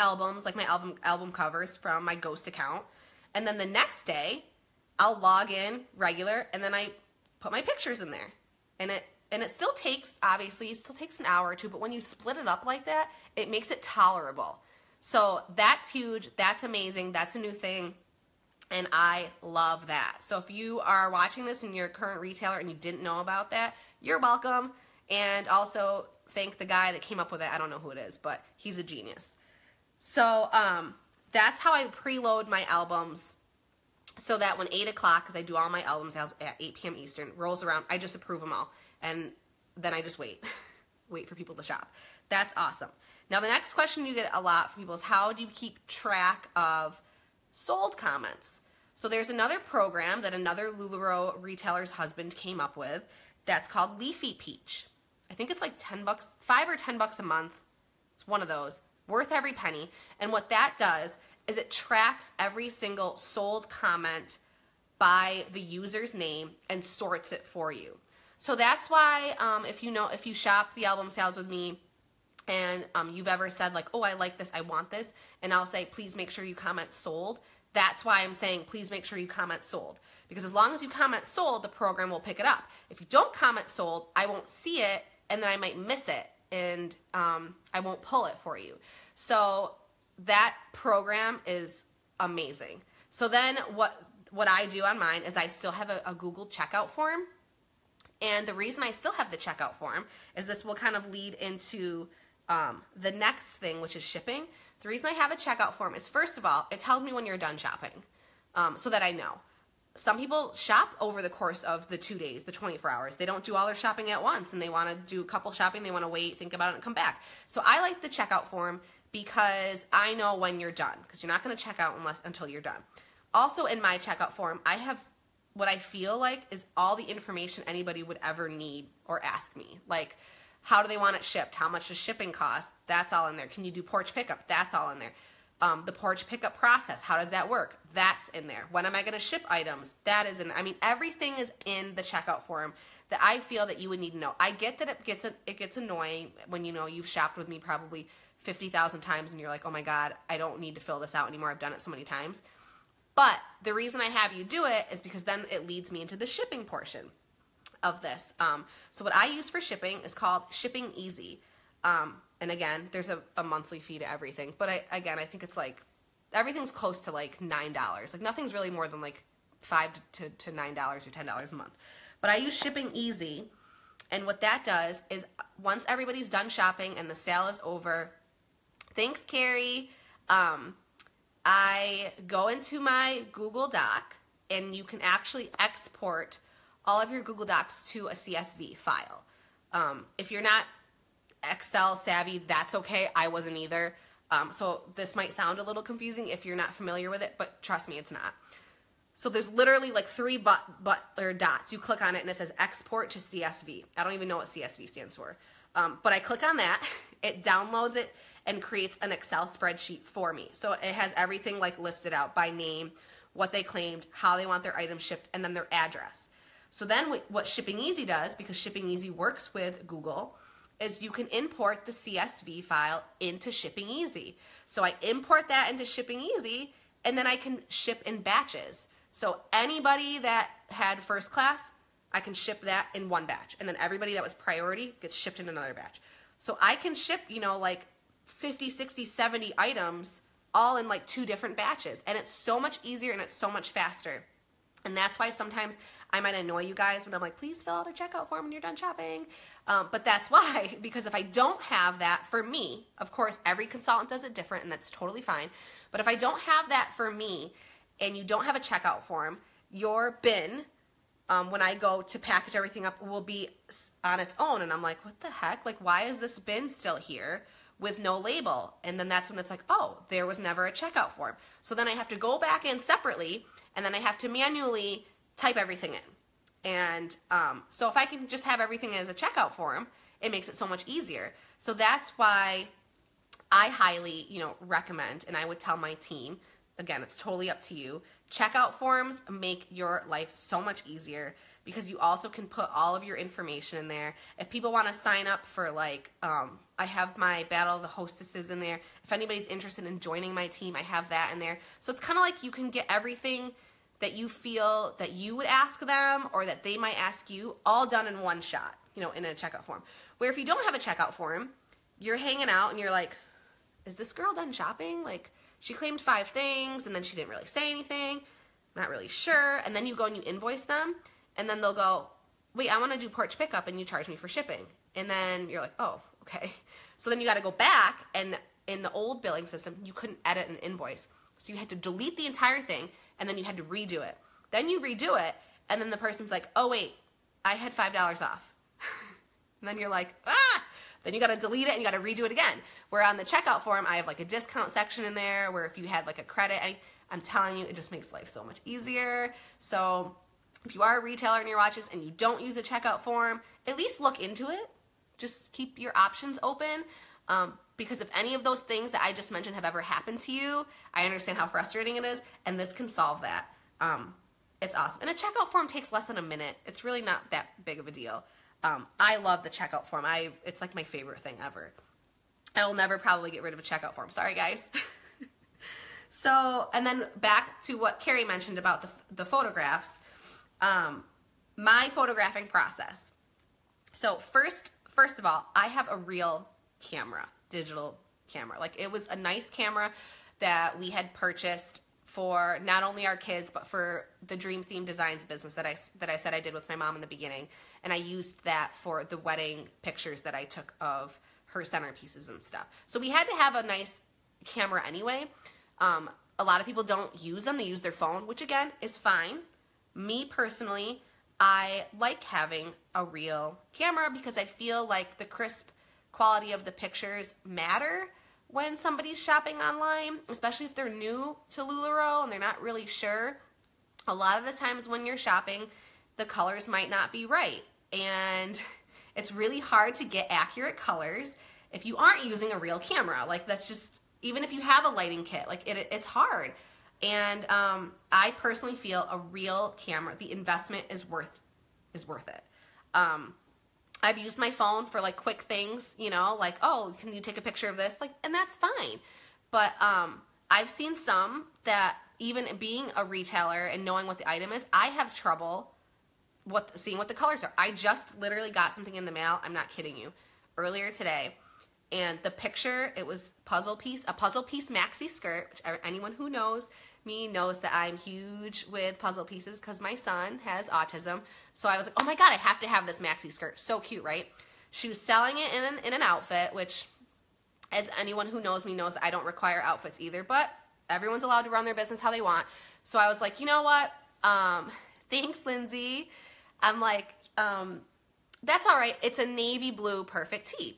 albums, like my album covers from my Ghost account. And then the next day, I'll log in regular and then I put my pictures in there. And it still takes, obviously, it still takes an hour or two, but when you split it up like that, it makes it tolerable. So that's huge. That's amazing. That's a new thing. And I love that. So if you are watching this and you're a current retailer and you didn't know about that, you're welcome. And also thank the guy that came up with it. I don't know who it is, but he's a genius. So that's how I preload my albums, so that when 8 o'clock, because I do all my album sales at 8 p.m. Eastern, rolls around, I just approve them all. And then I just wait for people to shop. That's awesome. Now the next question you get a lot from people is, how do you keep track of sold comments? So there's another program that another LuLaRoe retailer's husband came up with that's called Leafy Peach. I think it's like $10, $5 or $10 a month. It's one of those, worth every penny. And what that does is it tracks every single sold comment by the user's name and sorts it for you. So that's why if you shop the album sales with me and you've ever said like, oh, I like this, I want this, and I'll say, please make sure you comment sold. That's why I'm saying, please make sure you comment sold. Because as long as you comment sold, the program will pick it up. If you don't comment sold, I won't see it, and then I might miss it, and I won't pull it for you. So that program is amazing. So then what I do on mine is I still have a Google checkout form. And the reason I still have the checkout form is this will kind of lead into the next thing, which is shipping. The reason I have a checkout form is, first of all, it tells me when you're done shopping, so that I know. Some people shop over the course of the 2 days, the 24 hours. They don't do all their shopping at once, and they want to do a couple shopping. They want to wait, think about it, and come back. So I like the checkout form because I know when you're done, because you're not going to check out until you're done. Also, in my checkout form, I have what I feel like is all the information anybody would ever need or ask me. Like, how do they want it shipped? How much does shipping cost? That's all in there. Can you do porch pickup? That's all in there. The porch pickup process, how does that work? That's in there. When am I going to ship items? That is in there. I mean, everything is in the checkout form that I feel that you would need to know. I get that it gets annoying when you've shopped with me probably 50,000 times and you're like, oh my God, I don't need to fill this out anymore. I've done it so many times. But the reason I have you do it is because then it leads me into the shipping portion of this. So what I use for shipping is called Shipping Easy. And again, there's a monthly fee to everything. But I think it's like, everything's close to like $9. Like nothing's really more than like $5 to $9 or $10 a month. But I use Shipping Easy. And what that does is once everybody's done shopping and the sale is over, thanks, Carrie, I go into my Google Doc, and you can actually export all of your Google Docs to a CSV file. If you're not Excel savvy, that's okay. I wasn't either. So this might sound a little confusing if you're not familiar with it, but trust me, it's not. So there's literally like 3 dots. You click on it and it says export to CSV. I don't even know what CSV stands for. But I click on that, it downloads it and creates an Excel spreadsheet for me. So it has everything like listed out by name, what they claimed, how they want their items shipped, and then their address. So then what Shipping Easy does, because Shipping Easy works with Google, is you can import the CSV file into Shipping Easy. So I import that into Shipping Easy, and then I can ship in batches. So anybody that had first class, I can ship that in one batch. And then everybody that was priority gets shipped in another batch. So I can ship, like 50, 60, 70 items all in like 2 different batches. And it's so much easier and it's so much faster. And that's why sometimes I might annoy you guys when I'm like, please fill out a checkout form when you're done shopping. But that's why, because if I don't have that for me, of course, every consultant does it different and that's totally fine. But if I don't have that for me and you don't have a checkout form, your bin, when I go to package everything up, will be on its own. And I'm like, what the heck? Like, why is this bin still here with no label? And then that's when it's like, oh, there was never a checkout form. So then I have to go back in separately, and then I have to manually type everything in. And so if I can just have everything as a checkout form, it makes it so much easier. So that's why I highly, recommend, and I would tell my team, again, it's totally up to you, checkout forms make your life so much easier because you also can put all of your information in there. If people want to sign up for like, I have my Battle of the Hostesses in there. If anybody's interested in joining my team, I have that in there. So it's kind of like you can get everything that you feel that you would ask them or that they might ask you all done in one shot, in a checkout form. Where if you don't have a checkout form, you're hanging out and you're like, is this girl done shopping? Like, she claimed 5 things and then she didn't really say anything. I'm not really sure. And then you go and you invoice them and then they'll go, wait, I want to do porch pickup and you charge me for shipping. And then you're like, oh, okay. So then you got to go back, and in the old billing system, you couldn't edit an invoice. So you had to delete the entire thing and then you had to redo it. Then you redo it and then the person's like, oh wait, I had $5 off. And then you're like, ah! Then you got to delete it and you got to redo it again. Where on the checkout form, I have like a discount section in there where if you had like a credit, I'm telling you, it just makes life so much easier. So if you are a retailer in your watches and you don't use a checkout form, at least look into it. Just keep your options open. Because if any of those things that I just mentioned have ever happened to you, I understand how frustrating it is, and this can solve that. It's awesome. And a checkout form takes less than a minute. It's really not that big of a deal. I love the checkout form. It's like my favorite thing ever. I will never probably get rid of a checkout form. Sorry, guys. So, and then back to what Carrie mentioned about the photographs. My photographing process. So first of all, I have a real camera, digital camera. Like, it was a nice camera that we had purchased for not only our kids, but for the Dream Theme Designs business that I said I did with my mom in the beginning. And I used that for the wedding pictures that I took of her centerpieces and stuff. So we had to have a nice camera anyway. A lot of people don't use them. They use their phone, which again is fine. Me personally, I like having a real camera because I feel like the crisp quality of the pictures matter when somebody's shopping online, especially if they're new to LuLaRoe and they're not really sure. A lot of the times when you're shopping, the colors might not be right. And it's really hard to get accurate colors if you aren't using a real camera. Like, that's just, even if you have a lighting kit, like it's hard. And I personally feel a real camera, the investment is worth it. I've used my phone for like quick things, like, oh, can you take a picture of this? Like, and that's fine. But I've seen some that, even being a retailer and knowing what the item is, I have trouble seeing what the colors are. I just literally got something in the mail, I'm not kidding you, earlier today. And the picture, it was a puzzle piece maxi skirt, which anyone who knows me knows that I'm huge with puzzle pieces because my son has autism. So I was like, oh my God, I have to have this maxi skirt. So cute, right? She was selling it in an outfit, which, as anyone who knows me knows, that I don't require outfits either, but everyone's allowed to run their business how they want. So I was like, you know what? Thanks, Lindsay. I'm like, that's all right. It's a navy blue perfect tee.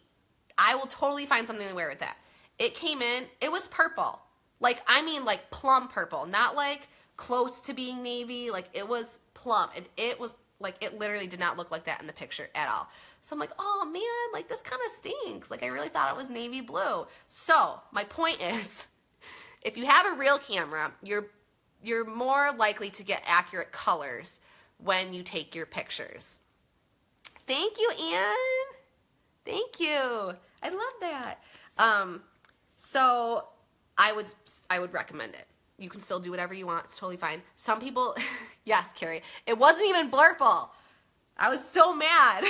I will totally find something to wear with that. It came in, it was purple. Like, I mean, like plum purple, not like close to being navy. Like, it was plum. It was like, it literally did not look like that in the picture at all. So I'm like, oh man, like this kind of stinks. Like, I really thought it was navy blue. So my point is, if you have a real camera, you're more likely to get accurate colors when you take your pictures. Thank you, Anne. Thank you. I love that. So I would recommend it. You can still do whatever you want. It's totally fine. Some people, yes, Carrie, it wasn't even blurple. I was so mad.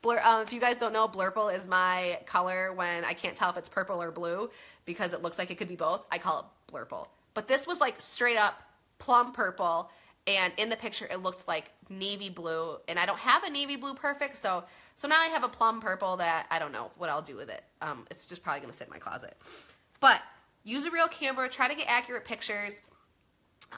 If you guys don't know, blurple is my color when I can't tell if it's purple or blue because it looks like it could be both. I call it blurple. But this was like straight up plum purple, and in the picture it looked like navy blue, and I don't have a navy blue perfect, so now I have a plum purple that I don't know what I'll do with it. It's just probably going to sit in my closet. But use a real camera, try to get accurate pictures.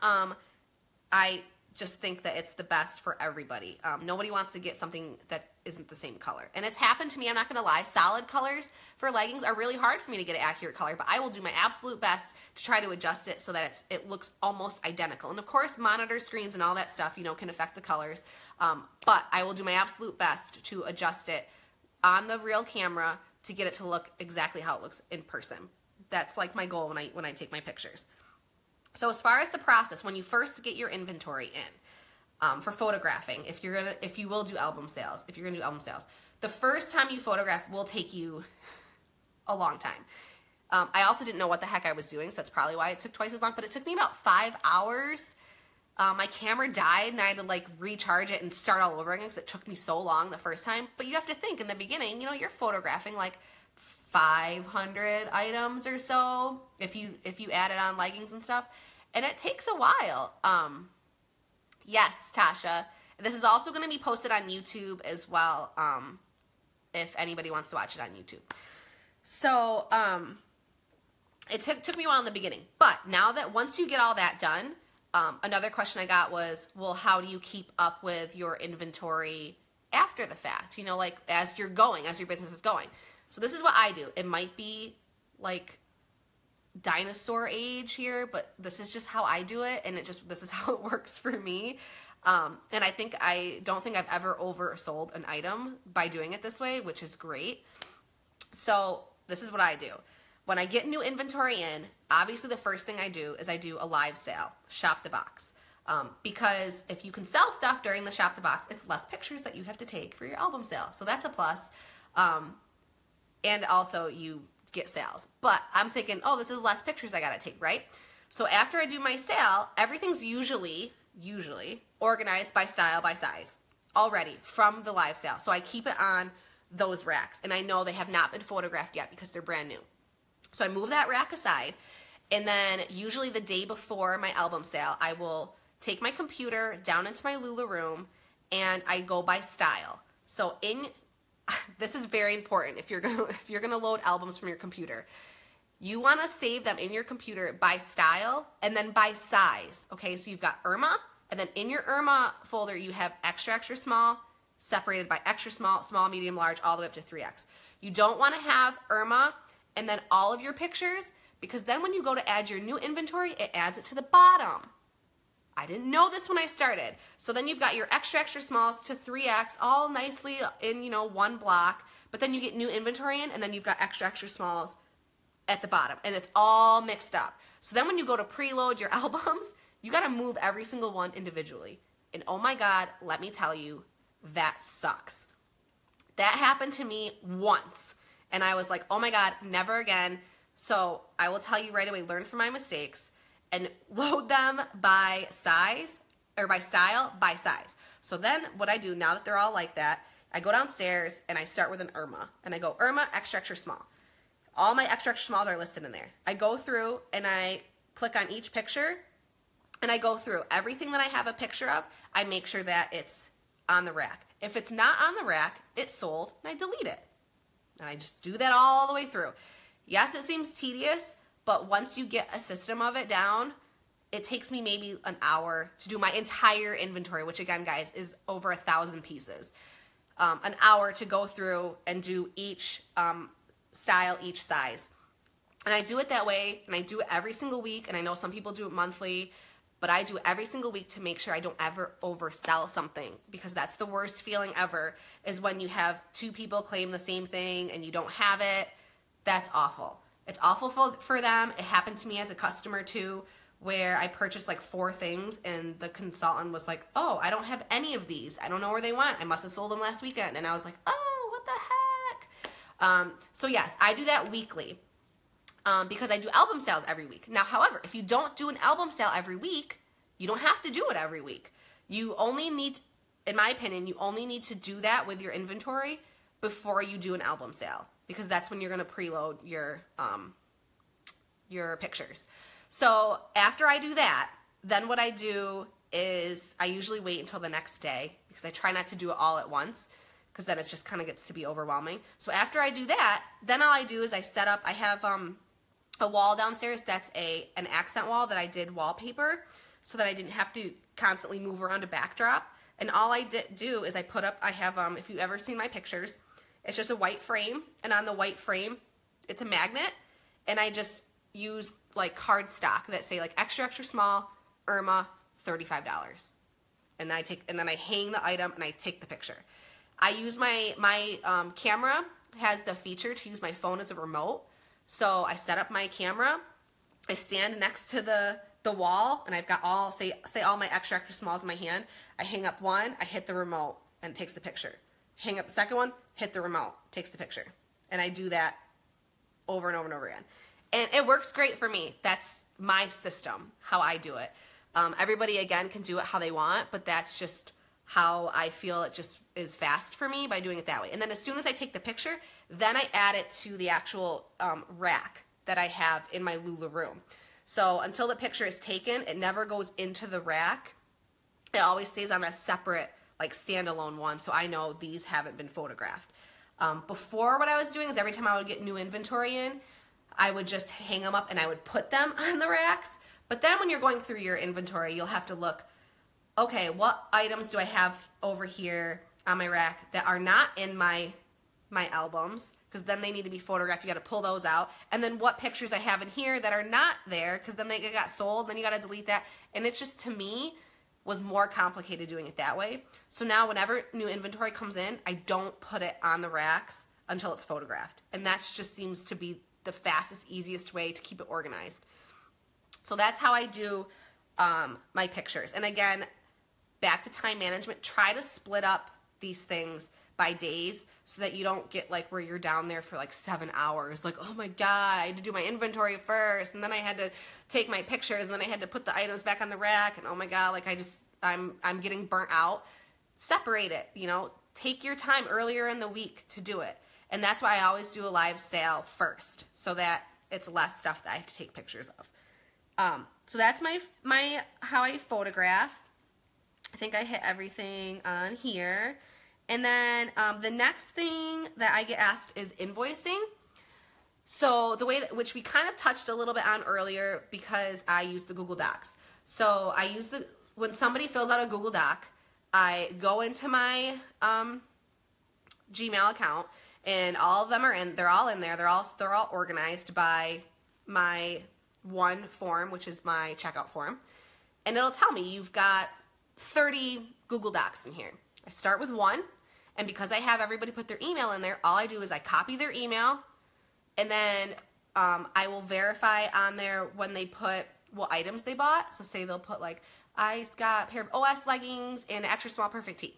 I just think that it's the best for everybody. Nobody wants to get something that isn't the same color. And it's happened to me, I'm not going to lie. Solid colors for leggings are really hard for me to get an accurate color, but I will do my absolute best to try to adjust it so that it looks almost identical. And of course, monitor screens and all that stuff, you know, can affect the colors. But I will do my absolute best to adjust it on the real camera to get it to look exactly how it looks in person. That's like my goal when I take my pictures. So as far as the process, when you first get your inventory in, for photographing, if you will do album sales, if you're gonna do album sales, the first time you photograph will take you a long time. I also didn't know what the heck I was doing, so that's probably why it took twice as long, but it took me about 5 hours. My camera died and I had to like recharge it and start all over again because it took me so long the first time. But you have to think in the beginning, you know, you're photographing like 500 items or so if you add it on leggings and stuff, and it takes a while. Yes, Tasha, this is also going to be posted on YouTube as well, if anybody wants to watch it on YouTube. So it took me a while in the beginning, but now that once you get all that done, another question I got was, well, how do you keep up with your inventory after the fact, you know, like as your business is going? So this is what I do. It might be like dinosaur age here, but this is just how I do it, and this is how it works for me. And I don't think I've ever oversold an item by doing it this way, which is great. So this is what I do. When I get new inventory in, obviously the first thing I do is I do a live sale, shop the box. Because if you can sell stuff during the shop the box, it's less pictures that you have to take for your album sale. So that's a plus. And also you get sales. But I'm thinking, oh, this is less pictures I gotta take, right? So after I do my sale, everything's usually organized by style, by size, already from the live sale. So I keep it on those racks. And I know they have not been photographed yet because they're brand new. So I move that rack aside, and then usually the day before my album sale, I will take my computer down into my Lula room and I go by style. So this is very important if you're gonna load albums from your computer. You want to save them in your computer by style and then by size. Okay, so you've got Irma, and then in your Irma folder you have extra, extra small, separated by extra small, small, medium, large, all the way up to 3X. You don't want to have Irma and then all of your pictures, because then when you go to add your new inventory, it adds it to the bottom. I didn't know this when I started. So then you've got your extra, extra smalls to 3X all nicely in, you know, one block, but then you get new inventory in, and then you've got extra, extra smalls at the bottom, and it's all mixed up. So then when you go to preload your albums, you got to move every single one individually. And oh my God, let me tell you, that sucks. That happened to me once, and I was like, oh my God, never again. So I will tell you right away, learn from my mistakes and load them by size, or by style, by size. So then what I do, now that they're all like that, I go downstairs and I start with an Irma, and I go Irma, extra, extra small. All my extra, extra smalls are listed in there. I go through and I click on each picture, and I go through everything that I have a picture of. I make sure that it's on the rack. If it's not on the rack, it's sold, and I delete it. And I just do that all the way through. Yes, it seems tedious, but once you get a system of it down, it takes me maybe an hour to do my entire inventory, which again, guys, is over 1,000 pieces. An hour to go through and do each style, each size. And I do it that way, and I do it every single week, and I know some people do it monthly, but I do it every single week to make sure I don't ever oversell something, because that's the worst feeling ever, is when you have two people claim the same thing and you don't have it. That's awful. It's awful for them. It happened to me as a customer too, where I purchased like 4 things and the consultant was like, oh, I don't have any of these. I don't know where they went. I must have sold them last weekend. And I was like, oh, what the heck? So yes, I do that weekly because I do album sales every week. Now, however, if you don't do an album sale every week, you don't have to do it every week. You only need, in my opinion, you only need to do that with your inventory before you do an album sale, because that's when you're going to preload your pictures. So after I do that, then what I do is I usually wait until the next day, because I try not to do it all at once, because then it just kind of gets to be overwhelming. So after I do that, then all I do is I set up, I have a wall downstairs that's an accent wall that I did wallpaper, so that I didn't have to constantly move around a backdrop. And all I do is I put up, I have, if you've ever seen my pictures, it's just a white frame, and on the white frame, it's a magnet, and I just use like cardstock that say like extra, extra small, Irma, $35. And then I hang the item and I take the picture. I use my camera has the feature to use my phone as a remote. So I set up my camera, I stand next to the wall, and I've got all, say all my extra, extra smalls in my hand. I hang up one, I hit the remote, and it takes the picture. Hang up the second one, hit the remote, takes the picture. And I do that over and over and over again. And it works great for me. That's my system, how I do it. Everybody, again, can do it how they want, but that's just how I feel it just is fast for me by doing it that way. And then as soon as I take the picture, then I add it to the actual rack that I have in my LuLaRoe. So until the picture is taken, it never goes into the rack. It always stays on a separate, like, standalone one, so I know these haven't been photographed. Before, what I was doing is every time I would get new inventory in, I would just hang them up and I would put them on the racks. But then when you're going through your inventory, you'll have to look, okay, what items do I have over here on my rack that are not in my albums, because then they need to be photographed. You got to pull those out. And then what pictures I have in here that are not there, because then they got sold, then you got to delete that. And it just, to me, was more complicated doing it that way. So now whenever new inventory comes in, I don't put it on the racks until it's photographed. And that just seems to be the fastest, easiest way to keep it organized. So that's how I do my pictures. And again, back to time management, try to split up these things by days so that you don't get like where you're down there for like 7 hours. Like, oh my God, I had to do my inventory first, and then I had to take my pictures, and then I had to put the items back on the rack, and oh my God, like I'm getting burnt out. Separate it, you know, take your time earlier in the week to do it. And that's why I always do a live sale first, so that it's less stuff that I have to take pictures of. So that's my how I photograph. I think I hit everything on here. And then the next thing that I get asked is invoicing. So the way that, which we kind of touched a little bit on earlier, because I use the Google Docs. So I use when somebody fills out a Google Doc, I go into my Gmail account, and all of them are in. They're all in there. They're all organized by my one form, which is my checkout form, and it'll tell me you've got 30 Google Docs in here. I start with one, and because I have everybody put their email in there, all I do is I copy their email, and then I will verify on there when they put what items they bought. So say they'll put like, I got a pair of OS leggings and an extra small perfect tee.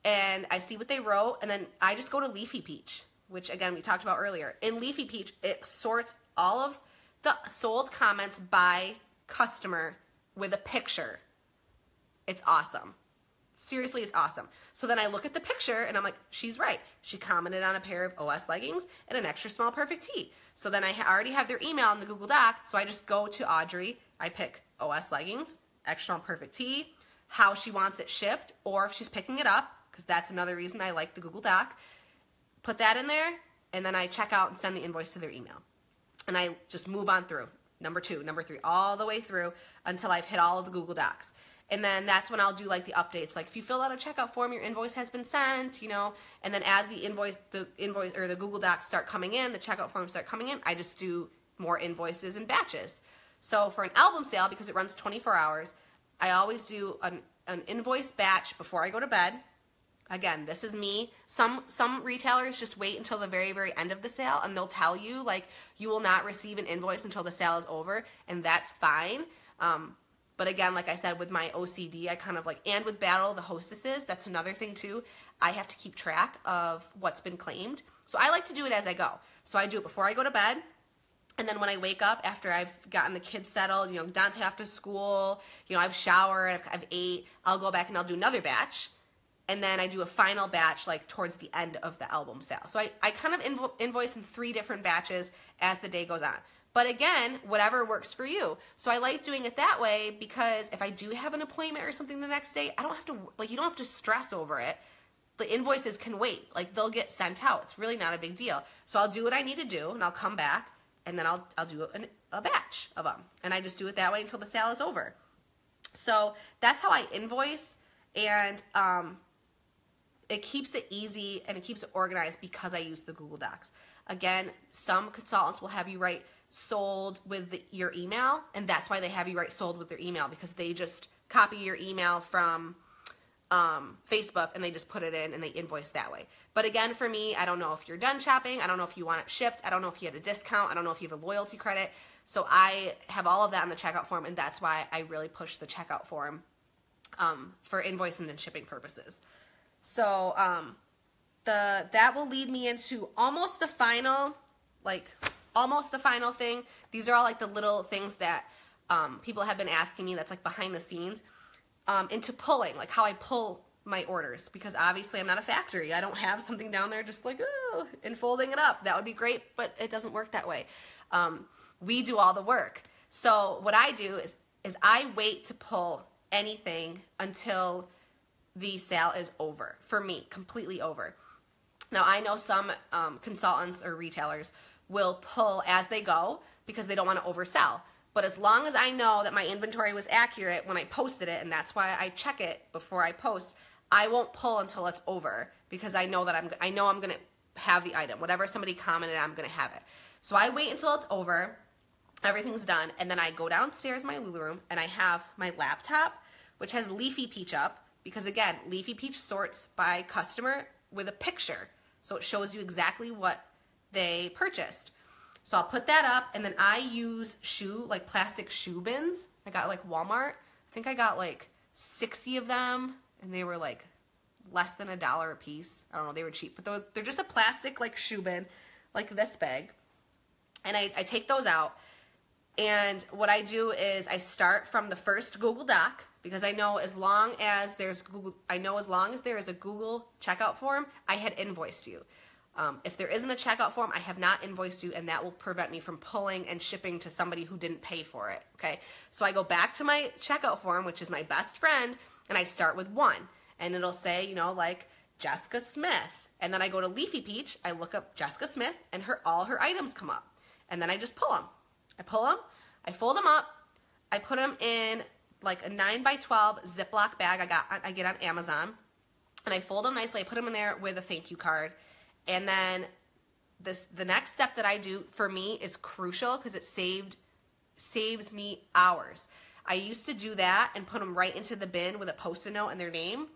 And I see what they wrote, and then I just go to Leafy Peach, which again we talked about earlier. In Leafy Peach, it sorts all of the sold comments by customer with a picture. It's awesome. Seriously, it's awesome. So then I look at the picture and I'm like, she's right. She commented on a pair of OS leggings and an extra small perfect tee. So then I already have their email in the Google Doc, so I just go to Audrey. I pick OS leggings, extra small perfect tee, how she wants it shipped, or if she's picking it up, because that's another reason I like the Google Doc. Put that in there, and then I check out and send the invoice to their email. And I just move on through, number 2, number 3, all the way through until I've hit all of the Google Docs. And then that's when I'll do like the updates. Like if you fill out a checkout form, your invoice has been sent, you know, and then as the invoice or the Google Docs start coming in, the checkout forms start coming in, I just do more invoices in batches. So for an album sale, because it runs 24 hours, I always do an invoice batch before I go to bed. Again, this is me. Some retailers just wait until the very, very end of the sale, and they'll tell you, like, you will not receive an invoice until the sale is over, and that's fine. But again, like I said, with my OCD, I kind of like, and with Battle of the Hostesses, that's another thing too. I have to keep track of what's been claimed. So I like to do it as I go. So I do it before I go to bed. And then when I wake up, after I've gotten the kids settled, you know, Dante after school, you know, I've showered, I've ate, I'll go back and I'll do another batch. and then I do a final batch like towards the end of the album sale. So I kind of invoice in 3 different batches as the day goes on. But again, whatever works for you. So I like doing it that way because if I do have an appointment or something the next day, I don't have to, like, you don't have to stress over it. The invoices can wait. Like, they'll get sent out. It's really not a big deal. So I'll do what I need to do, and I'll come back, and then I'll do a batch of them. And I just do it that way until the sale is over. So that's how I invoice, and it keeps it easy and it keeps it organized because I use the Google Docs. Again, some consultants will have you write sold with your email, and that's why they have you write sold with their email, because they just copy your email from Facebook and they just put it in and they invoice that way. But again, for me, I don't know if you're done shopping. I don't know if you want it shipped. I don't know if you had a discount. I don't know if you have a loyalty credit. So I have all of that in the checkout form, and that's why I really push the checkout form for invoicing and shipping purposes. So that will lead me into almost the final thing. These are all like the little things that people have been asking me that's like behind the scenes, into pulling, like how I pull my orders, because obviously I'm not a factory. I don't have something down there just like, oh, and folding it up. That would be great, but it doesn't work that way. We do all the work. So what I do is I wait to pull anything until the sale is over. For me, completely over. Now, I know some consultants or retailers will pull as they go because they don't want to oversell. But as long as I know that my inventory was accurate when I posted it, and that's why I check it before I post, I won't pull until it's over, because I know that I'm going to have the item. Whatever somebody commented, I'm going to have it. So I wait until it's over, everything's done, and then I go downstairs in my Lula room, and I have my laptop, which has Leafy Peach up, because again, Leafy Peach sorts by customer with a picture, so it shows you exactly what they purchased. So I'll put that up, and then I use plastic shoe bins. I got like Walmart. I think I got like 60 of them, and they were like less than $1 a piece. I don't know, they were cheap, but they're just a plastic like shoe bin, like this big. And I take those out, and what I do is I start from the first Google Doc, because I know as long as there is a Google checkout form, I had invoiced you. If there isn't a checkout form, I have not invoiced you, and that will prevent me from pulling and shipping to somebody who didn't pay for it, okay? So I go back to my checkout form, which is my best friend, and I start with 1. And it'll say, you know, like Jessica Smith. And then I go to Leafy Peach, I look up Jessica Smith, and all her items come up. And then I just pull them. I pull them, I fold them up, I put them in like a 9x12 Ziploc bag I get on Amazon, and I fold them nicely. I put them in there with a thank you card. And then the next step that I do for me is crucial, because it saves me hours. I used to do that and put them right into the bin with a Post-it note and their name.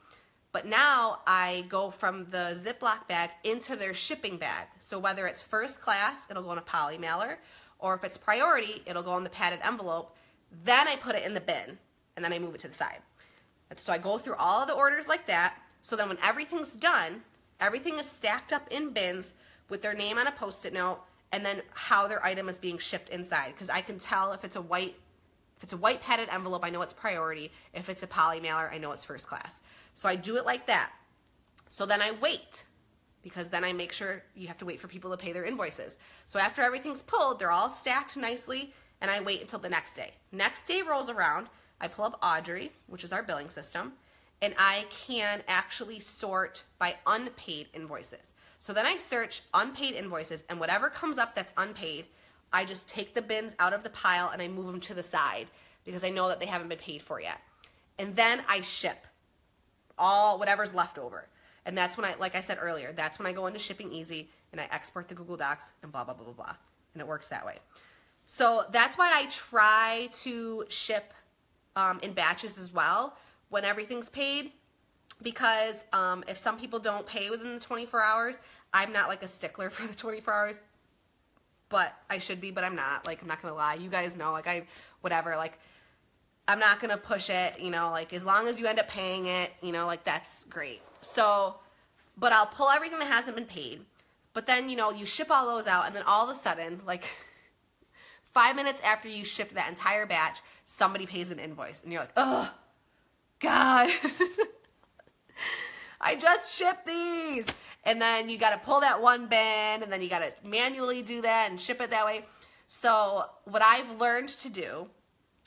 But now I go from the Ziploc bag into their shipping bag. So whether it's first class, it'll go in a poly mailer, or if it's priority, it'll go in the padded envelope. Then I put it in the bin, and then I move it to the side. So I go through all of the orders like that. So then when everything's done, everything is stacked up in bins with their name on a Post-it note, and then how their item is being shipped inside. Because I can tell if it's a white padded envelope, I know it's priority. If it's a poly mailer, I know it's first class. So I do it like that. So then I wait, because then I make sure you have to wait for people to pay their invoices. So after everything's pulled, they're all stacked nicely, and I wait until the next day. Next day rolls around, I pull up Audrey, which is our billing system, and I can actually sort by unpaid invoices. So then I search unpaid invoices, and whatever comes up that's unpaid, I just take the bins out of the pile and I move them to the side, because I know that they haven't been paid for yet. And then I ship whatever's left over. And that's when like I said earlier, that's when I go into Shipping Easy and I export the Google Docs and blah, blah, blah, blah, blah. And it works that way. So that's why I try to ship in batches as well when everything's paid, because if some people don't pay within the 24 hours, I'm not like a stickler for the 24 hours, but I should be, but I'm not. Like, I'm not going to lie. You guys know, like, I'm not going to push it, you know, like, as long as you end up paying it, you know, like, that's great. So, but I'll pull everything that hasn't been paid, but then, you know, you ship all those out, and then all of a sudden, like, 5 minutes after you ship that entire batch, somebody pays an invoice, and you're like, oh, God. I just shipped these. And then you got to pull that one bin, and then you got to manually do that and ship it that way. So what I've learned to do,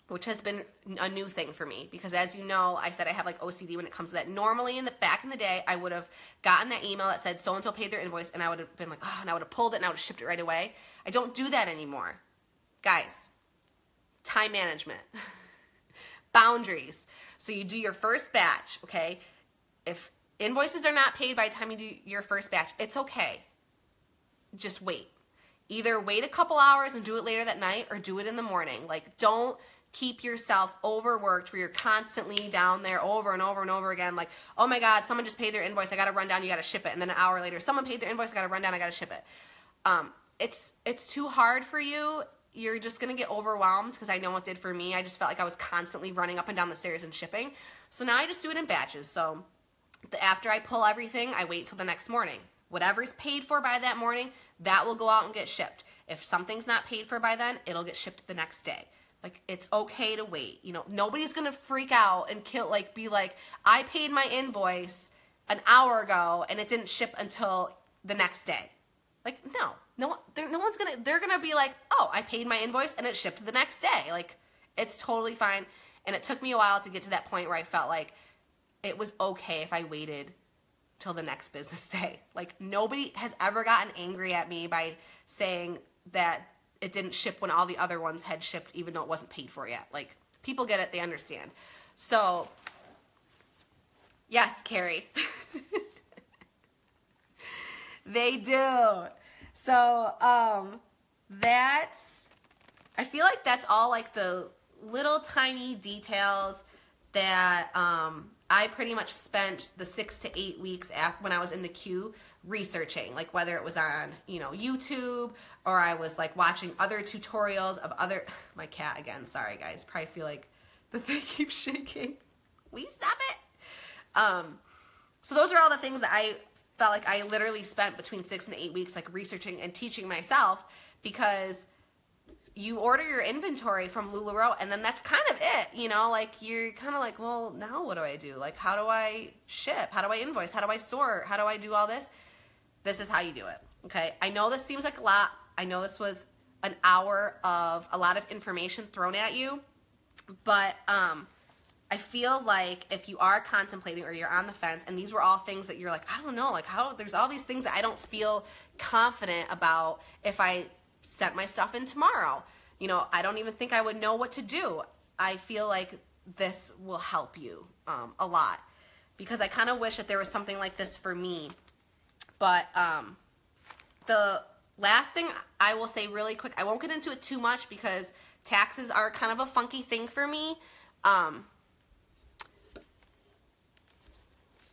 which has been a new thing for me, because as you know, I said I have like OCD when it comes to that. Normally back in the day, I would have gotten that email that said so-and-so paid their invoice, and I would have been like, oh, and I would have pulled it and I would have shipped it right away. I don't do that anymore. Guys, time management, boundaries. So you do your first batch, okay? If invoices are not paid by the time you do your first batch, it's okay. Just wait. Either wait a couple hours and do it later that night, or do it in the morning. Like, don't keep yourself overworked where you're constantly down there over and over and over again. Like, oh my God, someone just paid their invoice. I got to run down. You got to ship it. And then an hour later, someone paid their invoice. I got to run down. I got to ship it. It's too hard for you. You're just going to get overwhelmed, because I know it did for me. I just felt like I was constantly running up and down the stairs and shipping. So now I just do it in batches. So after I pull everything, I wait till the next morning. Whatever's paid for by that morning, that will go out and get shipped. If something's not paid for by then, it'll get shipped the next day. Like, it's okay to wait. You know, nobody's going to freak out and be like, I paid my invoice an hour ago and it didn't ship until the next day. Like, no one's going to, they're going to be like, oh, I paid my invoice and it shipped the next day. Like, it's totally fine. And it took me a while to get to that point where I felt like it was okay if I waited till the next business day. Like, nobody has ever gotten angry at me by saying that it didn't ship when all the other ones had shipped, even though it wasn't paid for yet. Like, people get it, they understand. So, yes, Carrie. They do. So, I feel like that's all like the little tiny details that, I pretty much spent the 6 to 8 weeks when I was in the queue researching, like whether it was on, YouTube, or I was like watching other tutorials of my cat again, sorry guys, probably feel like the thing keeps shaking. Will you stop it? So those are all the things that I felt like I literally spent between 6 and 8 weeks like researching and teaching myself, because you order your inventory from LuLaRoe, and then that's kind of it, like you're kind of like, well, now what do I do? Like, how do I ship? How do I invoice? How do I sort? How do I do all this? This is how you do it, okay? I know this seems like a lot. I know this was an hour of a lot of information thrown at you, but I feel like if you are contemplating or you're on the fence, and these were all things that you're like, I don't know, like there's all these things that I don't feel confident about if I sent my stuff in tomorrow. I don't even think I would know what to do. I feel like this will help you a lot, because I kind of wish that there was something like this for me. But the last thing I will say really quick, I won't get into it too much because taxes are kind of a funky thing for me.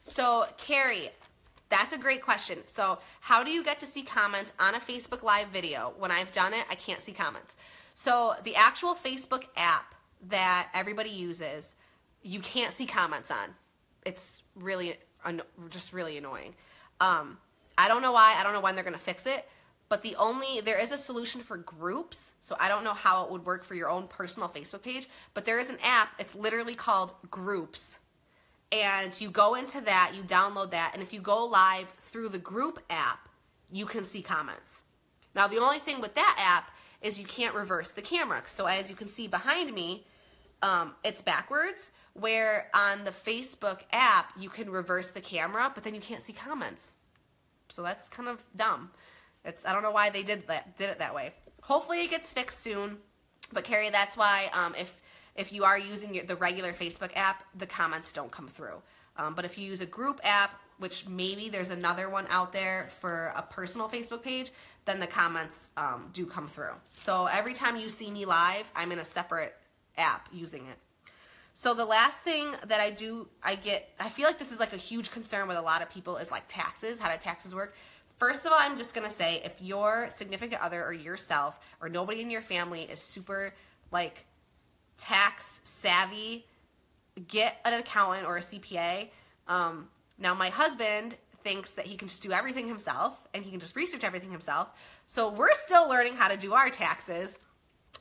So Carrie, that's a great question. So how do you get to see comments on a Facebook Live video? When I've done it, I can't see comments. So the actual Facebook app that everybody uses, you can't see comments on. It's really, just really annoying. I don't know why. I don't know when they're going to fix it. But there is a solution for groups. So I don't know how it would work for your own personal Facebook page. But there is an app. It's literally called Groups. And you go into that, you download that, and if you go live through the group app, you can see comments. Now, the only thing with that app is you can't reverse the camera. So as you can see behind me, it's backwards, where on the Facebook app, you can reverse the camera, but then you can't see comments. So that's kind of dumb. I don't know why they did it that way. Hopefully it gets fixed soon. But Carrie, that's why if you are using the regular Facebook app, the comments don't come through. But if you use a group app, which maybe there's another one out there for a personal Facebook page, then the comments do come through. So every time you see me live, I'm in a separate app using it. So the last thing that I feel like this is like a huge concern with a lot of people, is like taxes. How do taxes work? First of all, I'm just going to say, if your significant other or yourself or nobody in your family is super like tax savvy, get an accountant or a CPA. Now my husband thinks that he can just do everything himself and he can just research everything himself. So we're still learning how to do our taxes.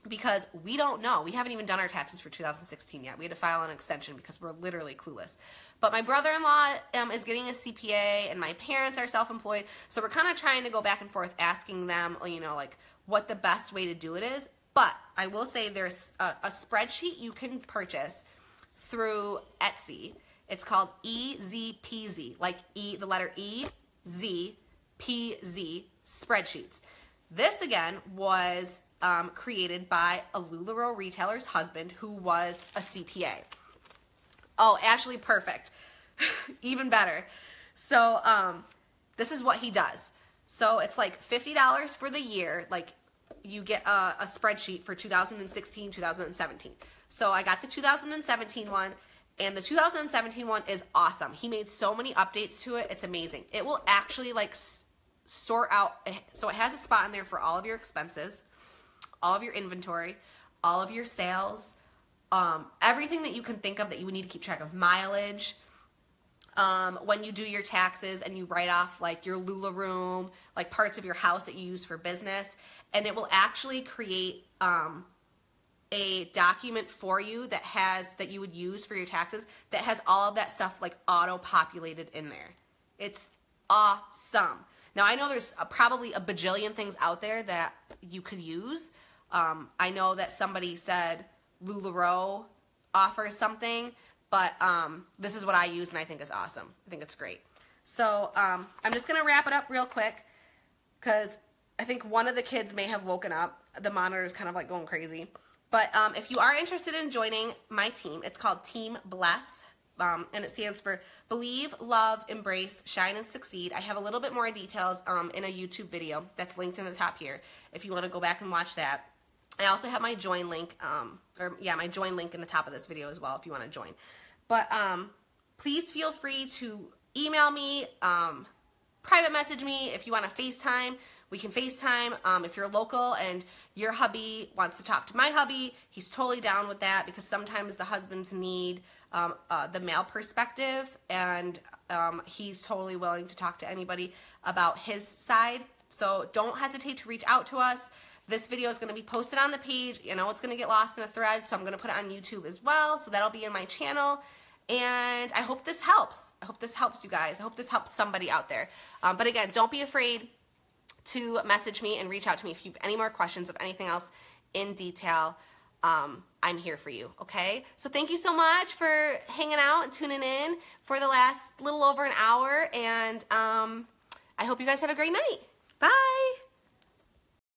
because we don't know. We haven't even done our taxes for 2016 yet. We had to file an extension because we're literally clueless. But my brother-in-law is getting a CPA, and my parents are self-employed, so we're kind of trying to go back and forth asking them, you know, like what the best way to do it is. But I will say there's a spreadsheet you can purchase through Etsy. It's called EZPZ, like the letter E, Z, P, Z, spreadsheets. This, again, was created by a LuLaRoe retailer's husband who was a CPA. Oh, Ashley, perfect. Even better. So this is what he does. So it's like $50 for the year. Like you get a spreadsheet for 2016, 2017. So I got the 2017 one, and the 2017 one is awesome. He made so many updates to it. It's amazing. It will actually like sort out. So it has a spot in there for all of your expenses, all of your inventory, all of your sales, everything that you can think of that you would need to keep track of, mileage, when you do your taxes and you write off like your Lula room, like parts of your house that you use for business, and it will actually create a document for you that you would use for your taxes that has all of that stuff like auto-populated in there. It's awesome. Now I know there's probably a bajillion things out there that you could use. I know that somebody said LuLaRoe offers something, but this is what I use and I think it's awesome. I think it's great. So I'm just going to wrap it up real quick because I think one of the kids may have woken up. The monitor is kind of like going crazy. But if you are interested in joining my team, it's called Team Bless, and it stands for Believe, Love, Embrace, Shine, and Succeed. I have a little bit more details in a YouTube video that's linked in the top here if you want to go back and watch that. I also have my join link, my join link in the top of this video as well if you want to join. But please feel free to email me, private message me if you want to FaceTime. We can FaceTime. If you're local and your hubby wants to talk to my hubby, he's totally down with that because sometimes the husbands need the male perspective, and he's totally willing to talk to anybody about his side. So don't hesitate to reach out to us. This video is going to be posted on the page. You know, it's going to get lost in a thread, so I'm going to put it on YouTube as well. So that'll be in my channel. And I hope this helps. I hope this helps you guys. I hope this helps somebody out there. But again, don't be afraid to message me and reach out to me if you have any more questions of anything else in detail. I'm here for you, okay? So thank you so much for hanging out and tuning in for the last little over an hour. And I hope you guys have a great night. Bye.